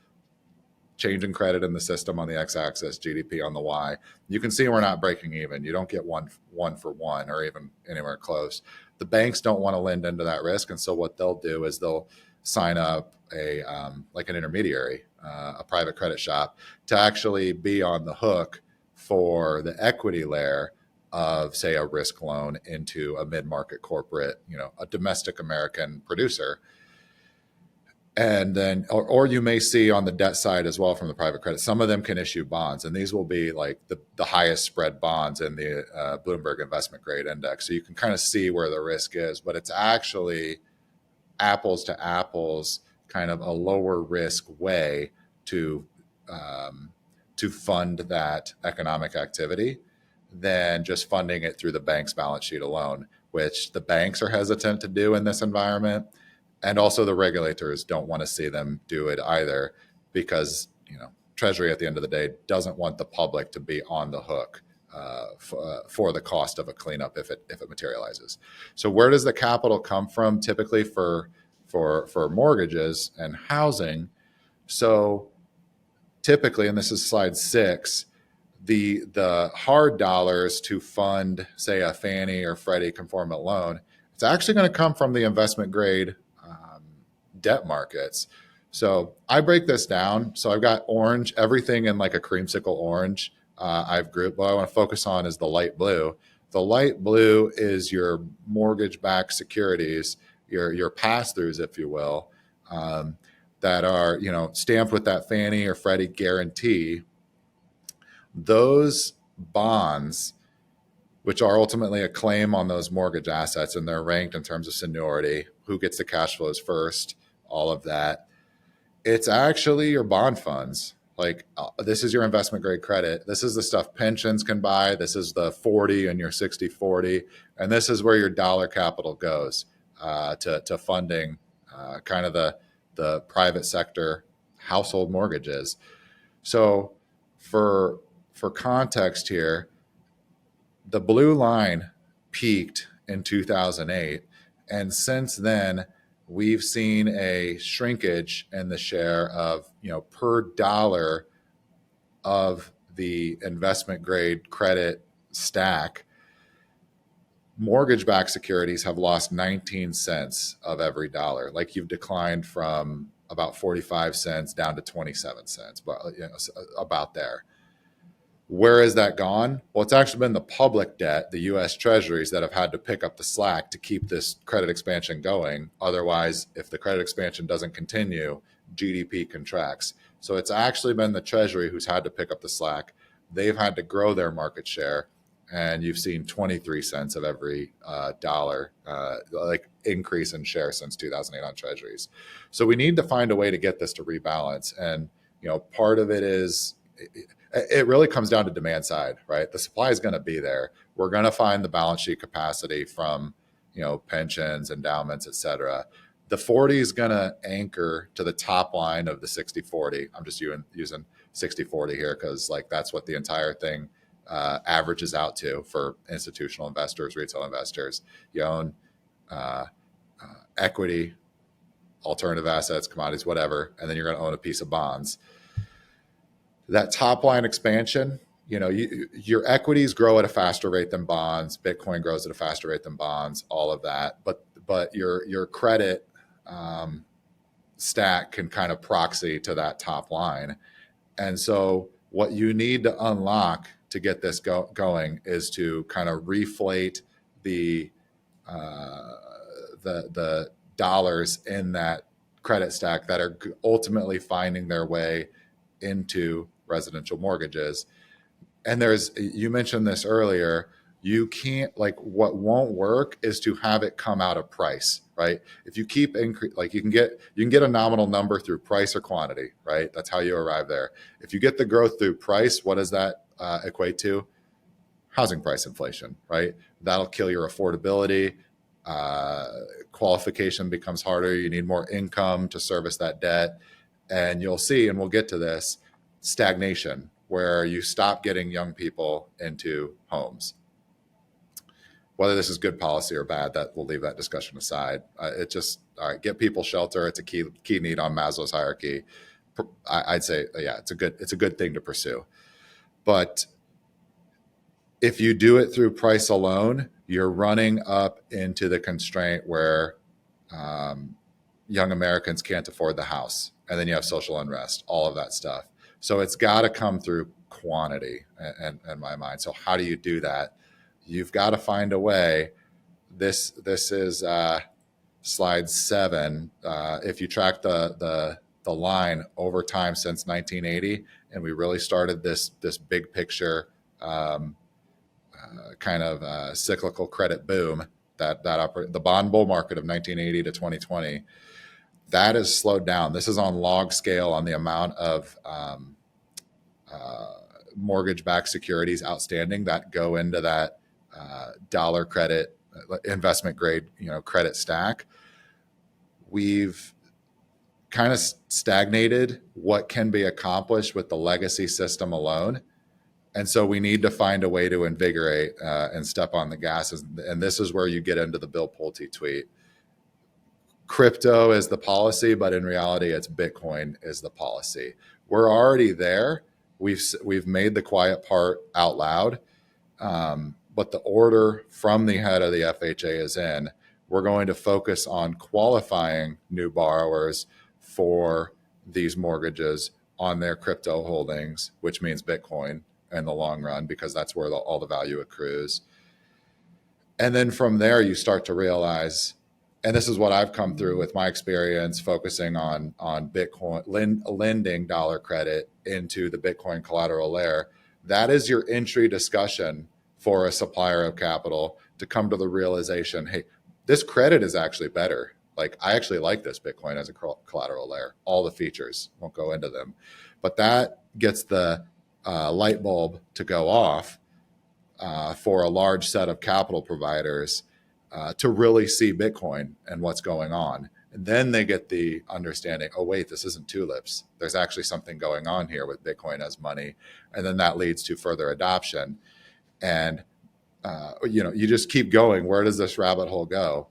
Change in credit in the system on the x-axis, GDP on the y. You can see we're not breaking even. You don't get one for one or even anywhere close. The banks don't want to lend into that risk, and so what they'll do is they'll sign up like an intermediary, a private credit shop, to actually be on the hook for the equity layer of, say, a risk loan into a mid-market corporate, a domestic American producer. And then, or you may see on the debt side as well from the private credit, some of them can issue bonds, and these will be like the highest spread bonds in the Bloomberg investment grade index. So you can kind of see where the risk is, but it's actually apples to apples, kind of a lower risk way to fund that economic activity than just funding it through the bank's balance sheet alone, which the banks are hesitant to do in this environment. And also the regulators don't want to see them do it either, because Treasury at the end of the day doesn't want the public to be on the hook for the cost of a cleanup if it materializes. So where does the capital come from typically for mortgages and housing? So typically, and this is slide 6, the hard dollars to fund, say, a Fannie or Freddie conformant loan, it's actually going to come from the investment grade debt markets. So I break this down. So I've got orange, everything in like a creamsicle orange. I've grouped. What I want to focus on is the light blue. The light blue is your mortgage-backed securities, your pass-throughs, if you will, that are stamped with that Fannie or Freddie guarantee. Those bonds, which are ultimately a claim on those mortgage assets, and they're ranked in terms of seniority, who gets the cash flows first, all of that. It's actually your bond funds. Like this is your investment grade credit. This is the stuff pensions can buy. This is the 40 and your 60/40. And this is where your dollar capital goes to funding kind of the private sector household mortgages. So for context here, the blue line peaked in 2008. And since then, we've seen a shrinkage in the share of, per dollar of the investment grade credit stack. Mortgage-backed securities have lost 19 cents of every dollar. Like you've declined from about 45 cents down to 27 cents, but about there. Where has that gone? Well, it's actually been the public debt, the U.S. Treasuries, that have had to pick up the slack to keep this credit expansion going. Otherwise, if the credit expansion doesn't continue, GDP contracts. So it's actually been the Treasury who's had to pick up the slack. They've had to grow their market share, and you've seen 23 cents of every dollar increase in share since 2008 on Treasuries. So we need to find a way to get this to rebalance. And part of it is it really comes down to demand side, right? The supply is going to be there. We're going to find the balance sheet capacity from, pensions, endowments, et cetera. The 40 is going to anchor to the top line of the 60/40. I'm just using 60/40 here because that's what the entire thing averages out to for institutional investors, retail investors. You own equity, alternative assets, commodities, whatever, and then you're going to own a piece of bonds. That top line expansion, your equities grow at a faster rate than bonds. Bitcoin grows at a faster rate than bonds. All of that, but your credit stack can kind of proxy to that top line. And so, what you need to unlock to get this going is to kind of reflate the dollars in that credit stack that are ultimately finding their way into residential mortgages. And you mentioned this earlier, You can't, like, what won't work is to have it come out of price, right? If you keep like you can get a nominal number through price or quantity, right? That's how you arrive there. If you get the growth through price, what does that equate to? Housing price inflation, right? That'll kill your affordability. Qualification becomes harder. You need more income to service that debt. And you'll see, and we'll get to this, stagnation, where you stop getting young people into homes. Whether this is good policy or bad, that we'll leave that discussion aside. It just, all right, get people shelter. It's a key need on Maslow's hierarchy. I'd say, yeah, it's a good thing to pursue. But if you do it through price alone, you're running up into the constraint where young Americans can't afford the house. And then you have social unrest, all of that stuff. So it's got to come through quantity in my mind. So how do you do that? You've got to find a way. This is slide 7. If you track the line over time since 1980, and we really started this big picture kind of cyclical credit boom the bond bull market of 1980 to 2020, that has slowed down. This is on log scale on the amount of mortgage-backed securities outstanding that go into that dollar credit investment grade credit stack. We've kind of stagnated what can be accomplished with the legacy system alone. And so we need to find a way to invigorate and step on the gas. And this is where you get into the Bill Pulte tweet. Crypto is the policy, but in reality, it's Bitcoin is the policy. We're already there. We've made the quiet part out loud. But the order from the head of the FHA is in. We're going to focus on qualifying new borrowers for these mortgages on their crypto holdings, which means Bitcoin in the long run, because that's where all the value accrues. And then from there, you start to realize, and this is what I've come through with my experience focusing on Bitcoin, lending dollar credit into the Bitcoin collateral layer. That is your entry discussion for a supplier of capital to come to the realization, hey, this credit is actually better. Like, I actually like this Bitcoin as a collateral layer. All the features, won't go into them. But that gets the light bulb to go off for a large set of capital providers to really see Bitcoin and what's going on. And then they get the understanding, oh, wait, this isn't tulips. There's actually something going on here with Bitcoin as money. And then that leads to further adoption. And, you just keep going. Where does this rabbit hole go?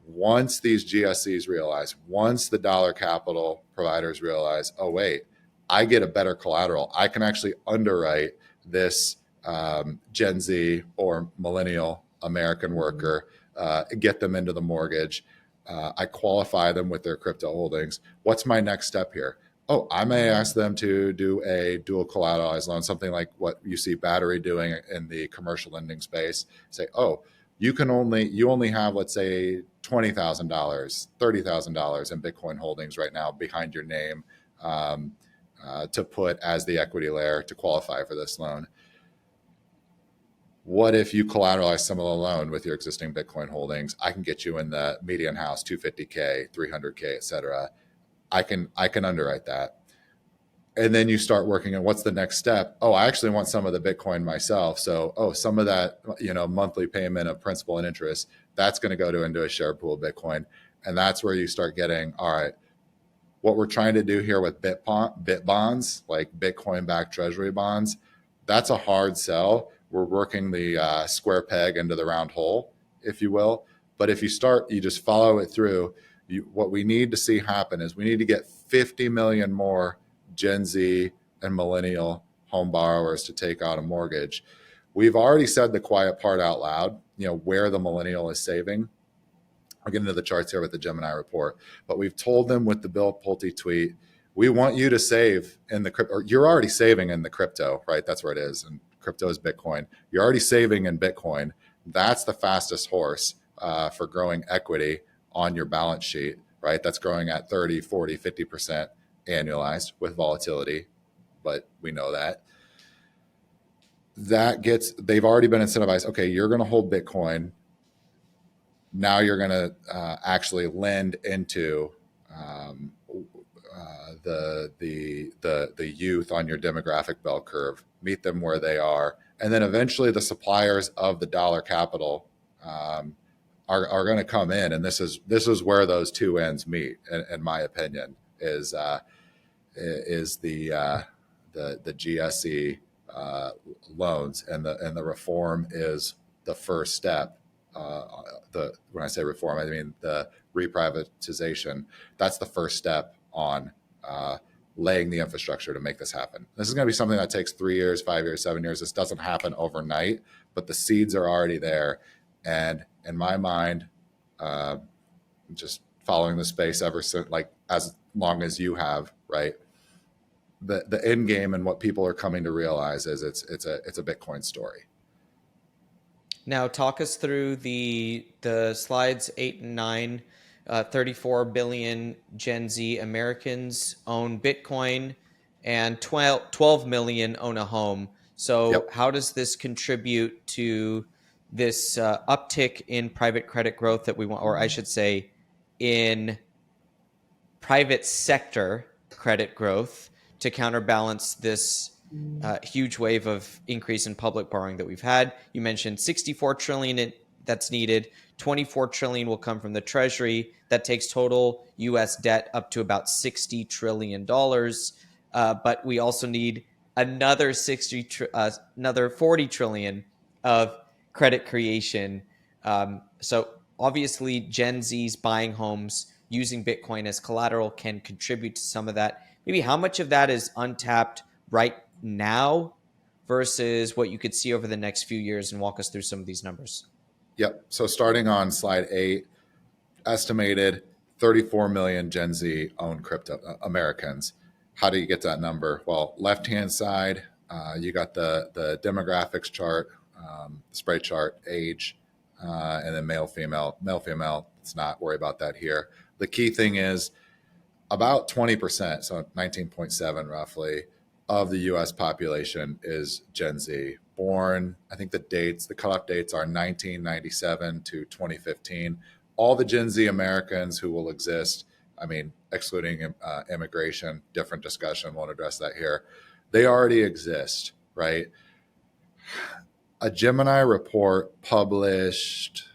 Once these GSEs realize, once the dollar capital providers realize, oh, wait, I get a better collateral. I can actually underwrite this Gen Z or millennial American worker, get them into the mortgage. I qualify them with their crypto holdings. What's my next step here? Oh, I may ask them to do a dual collateralized loan, something like what you see Battery doing in the commercial lending space. Say, oh, you only have, let's say, $20,000, $30,000 in Bitcoin holdings right now behind your name to put as the equity layer to qualify for this loan. What if you collateralize some of the loan with your existing Bitcoin holdings? I can get you in the median house, 250K, 300K, et cetera. I can underwrite that. And then you start working on what's the next step. Oh, I actually want some of the Bitcoin myself. So, some of that, monthly payment of principal and interest, that's going to go into a share pool of Bitcoin. And that's where you start getting, all right, what we're trying to do here with bit bonds, like Bitcoin-backed Treasury bonds, that's a hard sell. We're working the square peg into the round hole, if you will. But if you just follow it through, what we need to see happen is we need to get 50 million more Gen Z and millennial home borrowers to take out a mortgage. We've already said the quiet part out loud, where the millennial is saving. I'll get into the charts here with the Gemini report, but we've told them with the Bill Pulte tweet, we want you to save in the crypto, or you're already saving in the crypto, right? That's where it is. And crypto is Bitcoin. You're already saving in Bitcoin. That's the fastest horse for growing equity on your balance sheet, right? That's growing at 30, 40, 50% annualized with volatility, but we know that. they've already been incentivized. Okay, you're going to hold Bitcoin. Now you're going to actually lend into the youth on your demographic bell curve, meet them where they are, and then eventually the suppliers of the dollar capital are going to come in, and this is where those two ends meet, in my opinion, is the GSE loans, and the reform is the first step. When I say reform, I mean the reprivatization. That's the first step on laying the infrastructure to make this happen. This is going to be something that takes 3 years, 5 years, 7 years. This doesn't happen overnight, but the seeds are already there. And in my mind, just following the space ever since, like as long as you have, right? The end game and what people are coming to realize is it's a Bitcoin story. Now, talk us through the slides 8 and 9. 34 billion Gen Z Americans own Bitcoin, and 12 million own a home. So, Yep. how does this contribute to this uptick in private credit growth that we want, or I should say, in private sector credit growth to counterbalance this huge wave of increase in public borrowing that we've had? You mentioned 64 trillion that's needed. 24 trillion will come from the Treasury. That takes total U.S. debt up to about $60 trillion. But we also need another another 40 trillion of credit creation. So obviously, Gen Z's buying homes using Bitcoin as collateral can contribute to some of that. Maybe how much of that is untapped right now versus what you could see over the next few years, and walk us through some of these numbers. Yep. So starting on slide 8, estimated 34 million Gen Z own crypto Americans. How do you get that number? Well, left-hand side, you got the demographics chart, spread chart, age, and then male, female. Let's not worry about that here. The key thing is about 20%, so 19.7 roughly, of the U.S. population is Gen Z. Born, I think the cutoff dates are 1997 to 2015. All the Gen Z Americans who will exist, I mean, excluding immigration, different discussion, won't address that here. They already exist, right? A Gemini report published,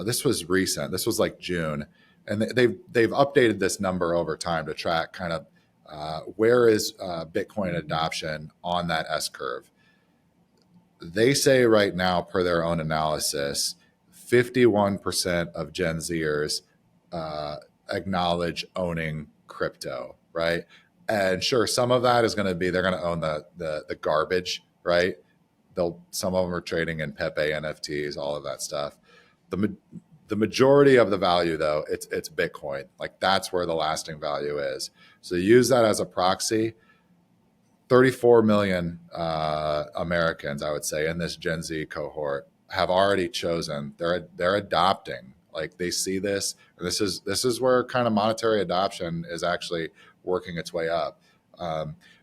this was recent. This was like June, and they've updated this number over time to track kind of where is Bitcoin adoption on that S curve. They say right now, per their own analysis, 51% of Gen Zers acknowledge owning crypto, right? And sure, some of that is going to be they're going to own the garbage, right? Some of them are trading in Pepe NFTs, all of that stuff. The majority of the value, though, it's Bitcoin. Like that's where the lasting value is. So use that as a proxy. 34 million Americans, I would say, in this Gen Z cohort have already chosen. They're adopting. Like they see this. And this is where kind of monetary adoption is actually working its way up.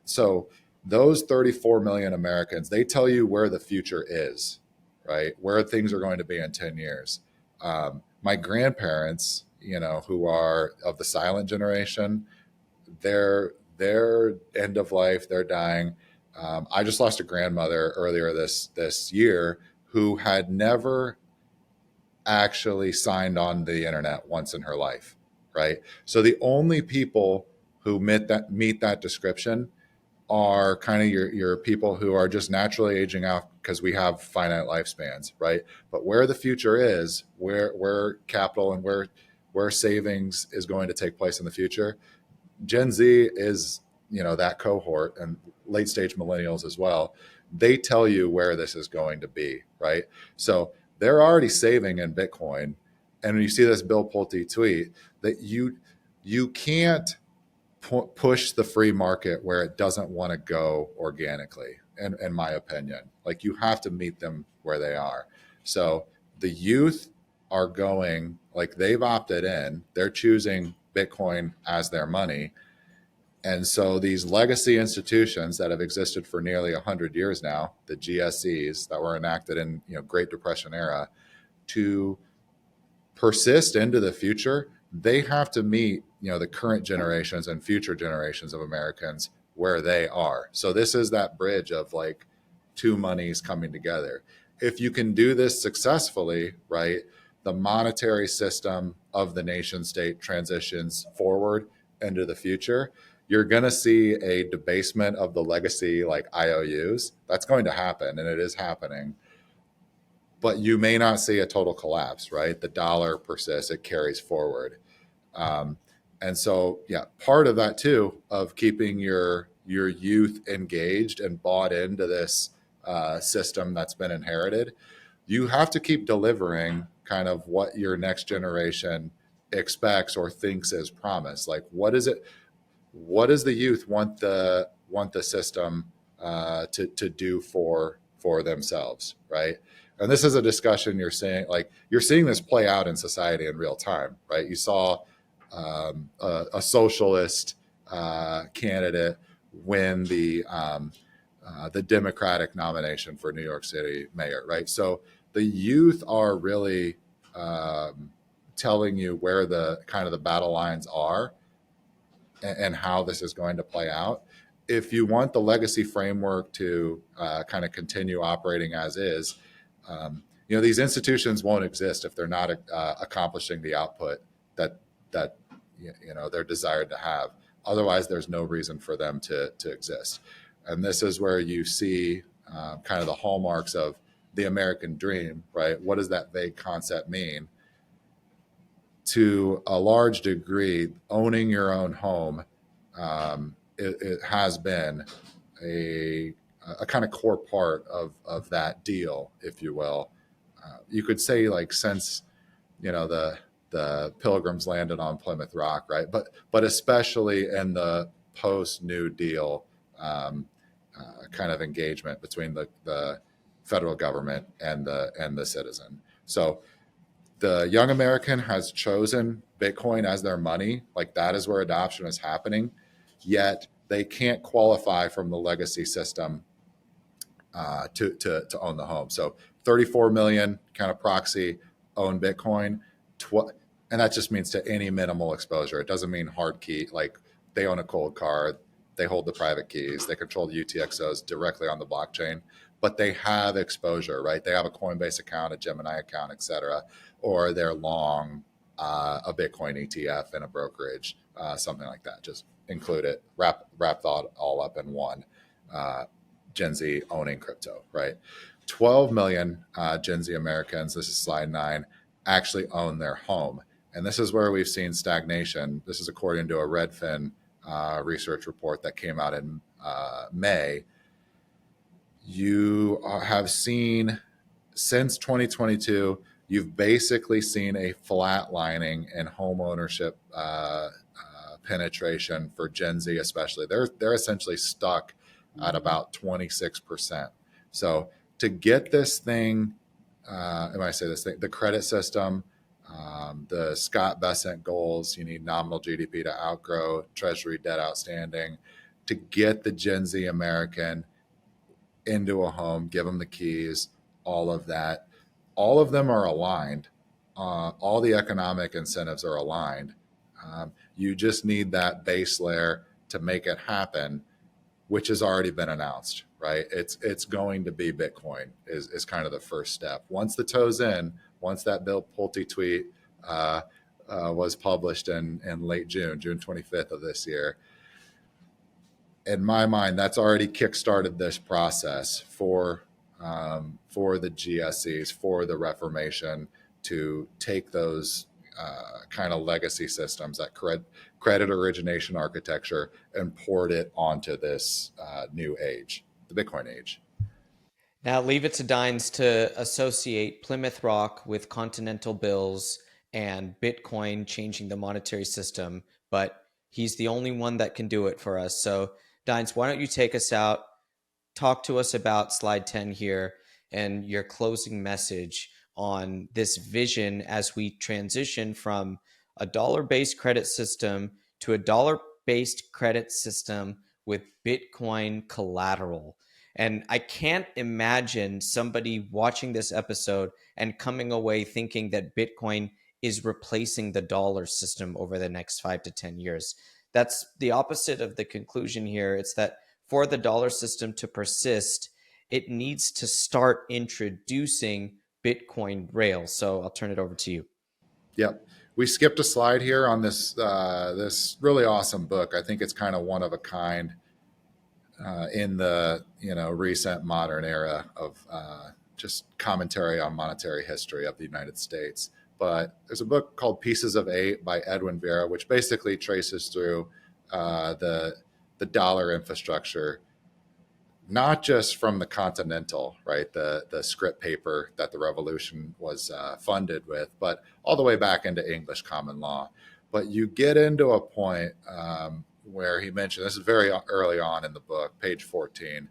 So those 34 million Americans, they tell you where the future is, right? Where things are going to be in 10 years. My grandparents, who are of the silent generation, they're end of life, they're dying. I just lost a grandmother earlier this year who had never actually signed on the internet once in her life, right? So the only people who meet that description are kind of your people who are just naturally aging out because we have finite lifespans, right? But where the future is, where capital and where savings is going to take place in the future, Gen Z is, that cohort, and late stage millennials as well. They tell you where this is going to be, right? So they're already saving in Bitcoin. And when you see this Bill Pulte tweet, that you can't push the free market where it doesn't want to go organically, in my opinion. Like you have to meet them where they are. So the youth are going, like they've opted in, they're choosing Bitcoin as their money. And so these legacy institutions that have existed for nearly 100 years now, the GSEs that were enacted in Great Depression era, to persist into the future, they have to meet the current generations and future generations of Americans where they are. So this is that bridge of like two monies coming together. If you can do this successfully, right, the monetary system of the nation state transitions forward into the future. You're going to see a debasement of the legacy like IOUs. That's going to happen, and it is happening, but you may not see a total collapse, right? The dollar persists, it carries forward. Um, and so, yeah, part of that too, of keeping your youth engaged and bought into this system that's been inherited, you have to keep delivering kind of what your next generation expects or thinks is promised. Like, what is it? What does the youth want the system to do for themselves, right? And this is a discussion you're seeing this play out in society in real time, right? You saw a socialist candidate win the Democratic nomination for New York City mayor, right? So the youth are really telling you where the kind of the battle lines are and how this is going to play out. If you want the legacy framework to kind of continue operating as is, these institutions won't exist if they're not accomplishing the output that they're desired to have. Otherwise, there's no reason for them to exist. And this is where you see kind of the hallmarks of the American dream, right? What does that vague concept mean? To a large degree, owning your own home, it has been a kind of core part of that deal, if you will. You could say like since the Pilgrims landed on Plymouth Rock, right? But especially in the post New Deal kind of engagement between the federal government and the citizen. So the young American has chosen Bitcoin as their money. Like that is where adoption is happening. Yet they can't qualify from the legacy system to own the home. So 34 million kind of proxy own Bitcoin. And that just means to any minimal exposure. It doesn't mean hard key, like they own a cold card, they hold the private keys, they control the UTXOs directly on the blockchain, but they have exposure, right? They have a Coinbase account, a Gemini account, et cetera, or they're long a Bitcoin ETF in a brokerage, something like that. Just include it, wrap that all up in one. Gen Z owning crypto, right? 12 million Gen Z Americans, this is slide 9, actually own their home. And this is where we've seen stagnation. This is according to a Redfin research report that came out in May. You have seen since 2022, you've basically seen a flatlining in home ownership penetration for Gen Z, especially. They're essentially stuck at about 26%. So to get this thing, the credit system, the Scott Bessent goals, you need nominal GDP to outgrow Treasury debt outstanding. To get the Gen Z American into a home, give them the keys, all of that. All of them are aligned. All the economic incentives are aligned. You just need that base layer to make it happen, which has already been announced, right? It's going to be Bitcoin is kind of the first step. Once the toe's in, once that Bill Pulte tweet was published in late June 25th of this year, in my mind, that's already kickstarted this process for the GSEs, for the Reformation to take those kind of legacy systems, that credit origination architecture, and port it onto this new age, the Bitcoin age. Now, leave it to Dines to associate Plymouth Rock with continental bills and Bitcoin changing the monetary system, but he's the only one that can do it for us. So, Dines, why don't you take us out, talk to us about slide 10 here and your closing message on this vision as we transition from a dollar-based credit system to a dollar based credit system with Bitcoin collateral. And I can't imagine somebody watching this episode and coming away thinking that Bitcoin is replacing the dollar system over the next 5 to 10 years. That's the opposite of the conclusion here. It's that for the dollar system to persist, it needs to start introducing Bitcoin rails. So I'll turn it over to you. Yep. We skipped a slide here on this really awesome book. I think it's kind of one of a kind in the recent modern era of just commentary on monetary history of the United States. But there's a book called Pieces of Eight by Edwin Vera, which basically traces through the dollar infrastructure, not just from the Continental, right, the script paper that the Revolution was funded with, but all the way back into English common law. But you get into a point where he mentioned, this is very early on in the book, page 14,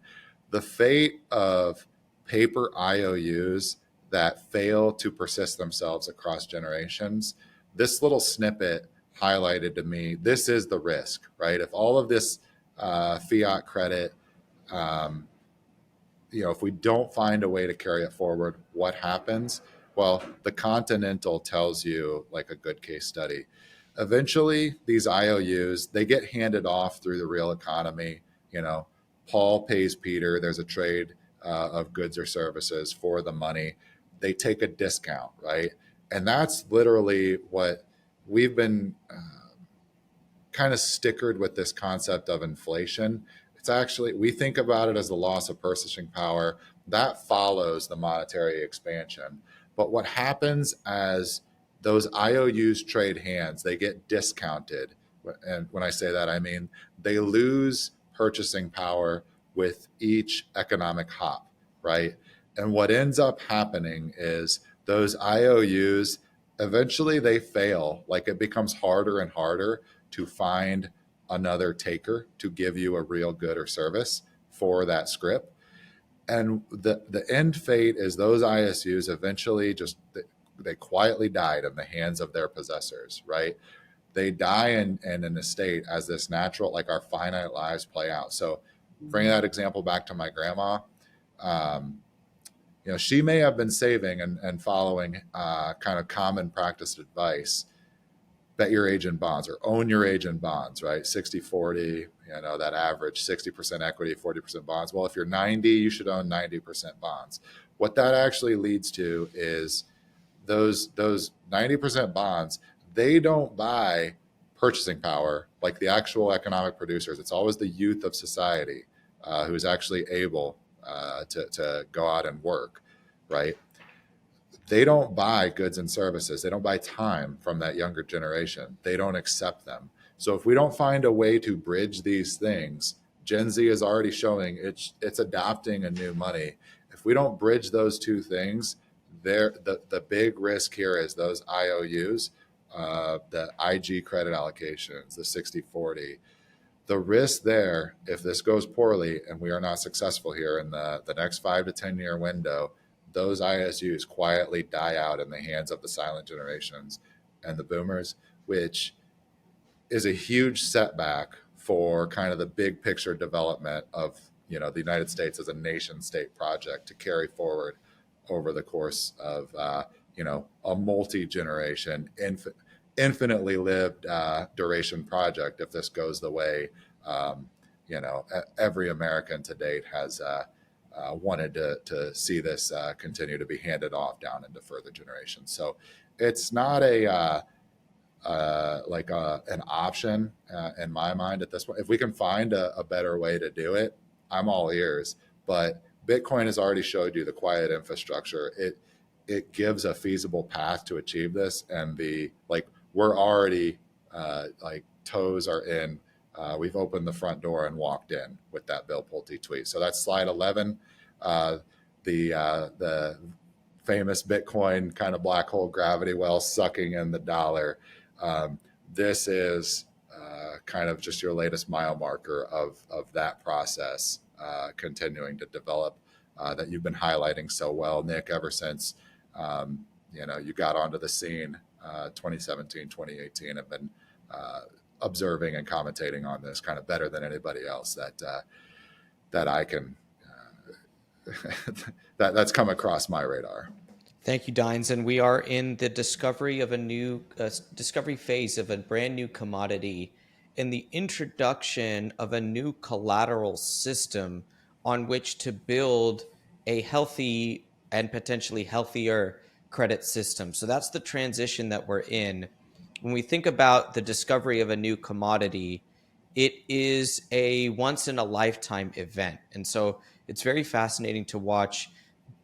the fate of paper IOUs that fail to persist themselves across generations. This little snippet highlighted to me, this is the risk, right? If all of this fiat credit, if we don't find a way to carry it forward, what happens? Well, the Continental tells you like a good case study. Eventually, these IOUs, they get handed off through the real economy. Paul pays Peter. There's a trade of goods or services for the money. They take a discount, right? And that's literally what we've been kind of stickered with, this concept of inflation. It's actually, we think about it as the loss of purchasing power. That follows the monetary expansion. But what happens as those IOUs trade hands, they get discounted. And when I say that, I mean they lose purchasing power with each economic hop, right? And what ends up happening is those IOUs, eventually they fail. Like, it becomes harder and harder to find another taker to give you a real good or service for that script. And the end fate is those ISUs eventually just, they quietly died in the hands of their possessors, right? They die in an estate as this natural, like our finite lives play out. So bring that example back to my grandma. She may have been saving and following kind of common practice advice. Bet your age in bonds or own your age in bonds, right? 60-40, that average, 60% equity, 40% bonds. Well, if you're 90, you should own 90% bonds. What that actually leads to is those 90% bonds, they don't buy purchasing power like the actual economic producers. It's always the youth of society who's actually able to go out and work, right? They don't buy goods and services. They don't buy time from that younger generation. They don't accept them. So if we don't find a way to bridge these things, Gen Z is already showing it's adopting a new money. If we don't bridge those two things, the big risk here is those IOUs, the IG credit allocations, the 60-40. The risk there, if this goes poorly and we are not successful here in the next 5 to 10 year window, those ISUs quietly die out in the hands of the silent generations and the boomers, which is a huge setback for kind of the big picture development of the United States as a nation state project to carry forward over the course of a multi-generation, infinitely lived duration project. If this goes the way every American to date has wanted to see this continue to be handed off down into further generations. So it's not an option in my mind at this point. If we can find a better way to do it, I'm all ears. But Bitcoin has already showed you the quiet infrastructure. It gives a feasible path to achieve this, and we're already toes are in. We've opened the front door and walked in with that Bill Pulte tweet. So that's slide 11. The famous Bitcoin kind of black hole gravity well sucking in the dollar. This is kind of just your latest mile marker of that process continuing to develop that you've been highlighting so well, Nick, ever since you got onto the scene. 2017, 2018 have been observing and commentating on this kind of better than anybody else that I can that's come across my radar. Thank you, Dines. And we are in the discovery of a new discovery phase of a brand new commodity in the introduction of a new collateral system on which to build a healthy and potentially healthier credit system. So that's the transition that we're in. When we think about the discovery of a new commodity, it is a once in a lifetime event. And so it's very fascinating to watch.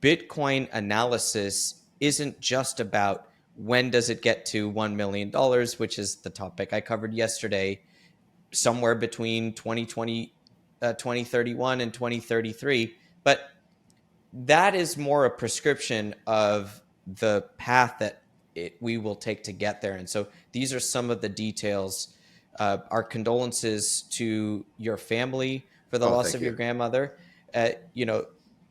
Bitcoin analysis isn't just about when does it get to $1 million, which is the topic I covered yesterday, somewhere between 2031 and 2033. But that is more a prescription of the path that we will take to get there. And so these are some of the details. Our condolences to your family for the loss of your grandmother. You know,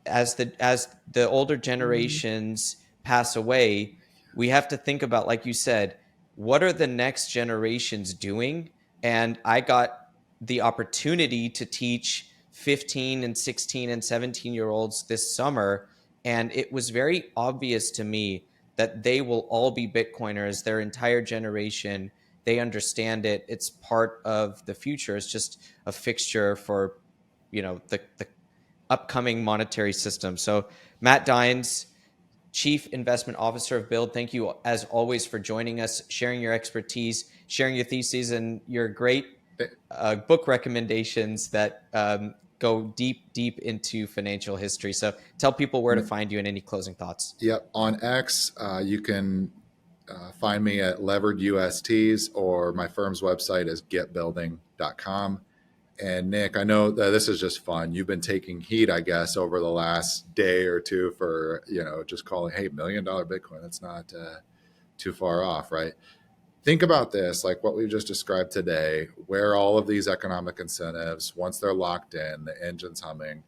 as the older generations pass away, we have to think about, like you said, what are the next generations doing? And I got the opportunity to teach 15 and 16 and 17-year-olds this summer, and it was very obvious to me that they will all be Bitcoiners, their entire generation. They understand it. It's part of the future. It's just a fixture for, the upcoming monetary system. So Matt Dines, Chief Investment Officer of Build, thank you as always for joining us, sharing your expertise, sharing your theses, and your great book recommendations that go deep into financial history. So tell people where to find you and any closing thoughts. Yep. On X, you can find me at Levered USTs, or my firm's website is getbuilding.com. And Nick, I know that this is just fun. You've been taking heat, I guess, over the last day or two for, just calling, hey, $1 million Bitcoin. That's not too far off, right? Think about this, like what we've just described today, where all of these economic incentives, once they're locked in, the engine's humming,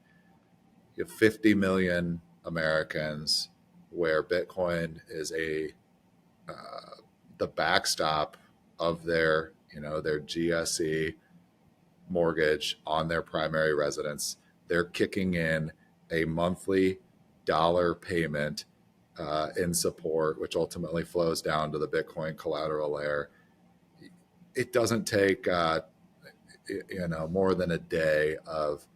you have 50 million Americans where Bitcoin is the backstop of their GSE mortgage on their primary residence. They're kicking in a monthly dollar payment in support, which ultimately flows down to the Bitcoin collateral layer. It doesn't take more than a day of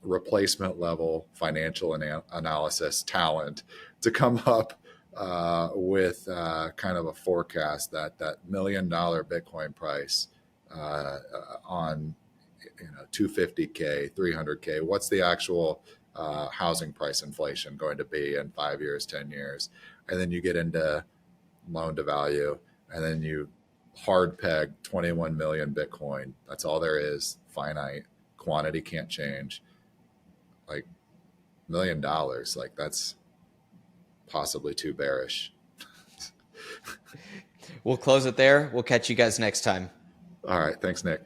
replacement level financial analysis talent to come up with kind of a forecast that $1 million Bitcoin price on 250K, 300K. What's the actual housing price inflation going to be in 5 years, 10 years? And then you get into loan to value, and then you hard peg 21 million Bitcoin. That's all there is. Finite quantity, can't change. Like $1 million, like that's possibly too bearish. We'll close it there. We'll catch you guys next time. All right. Thanks, Nick.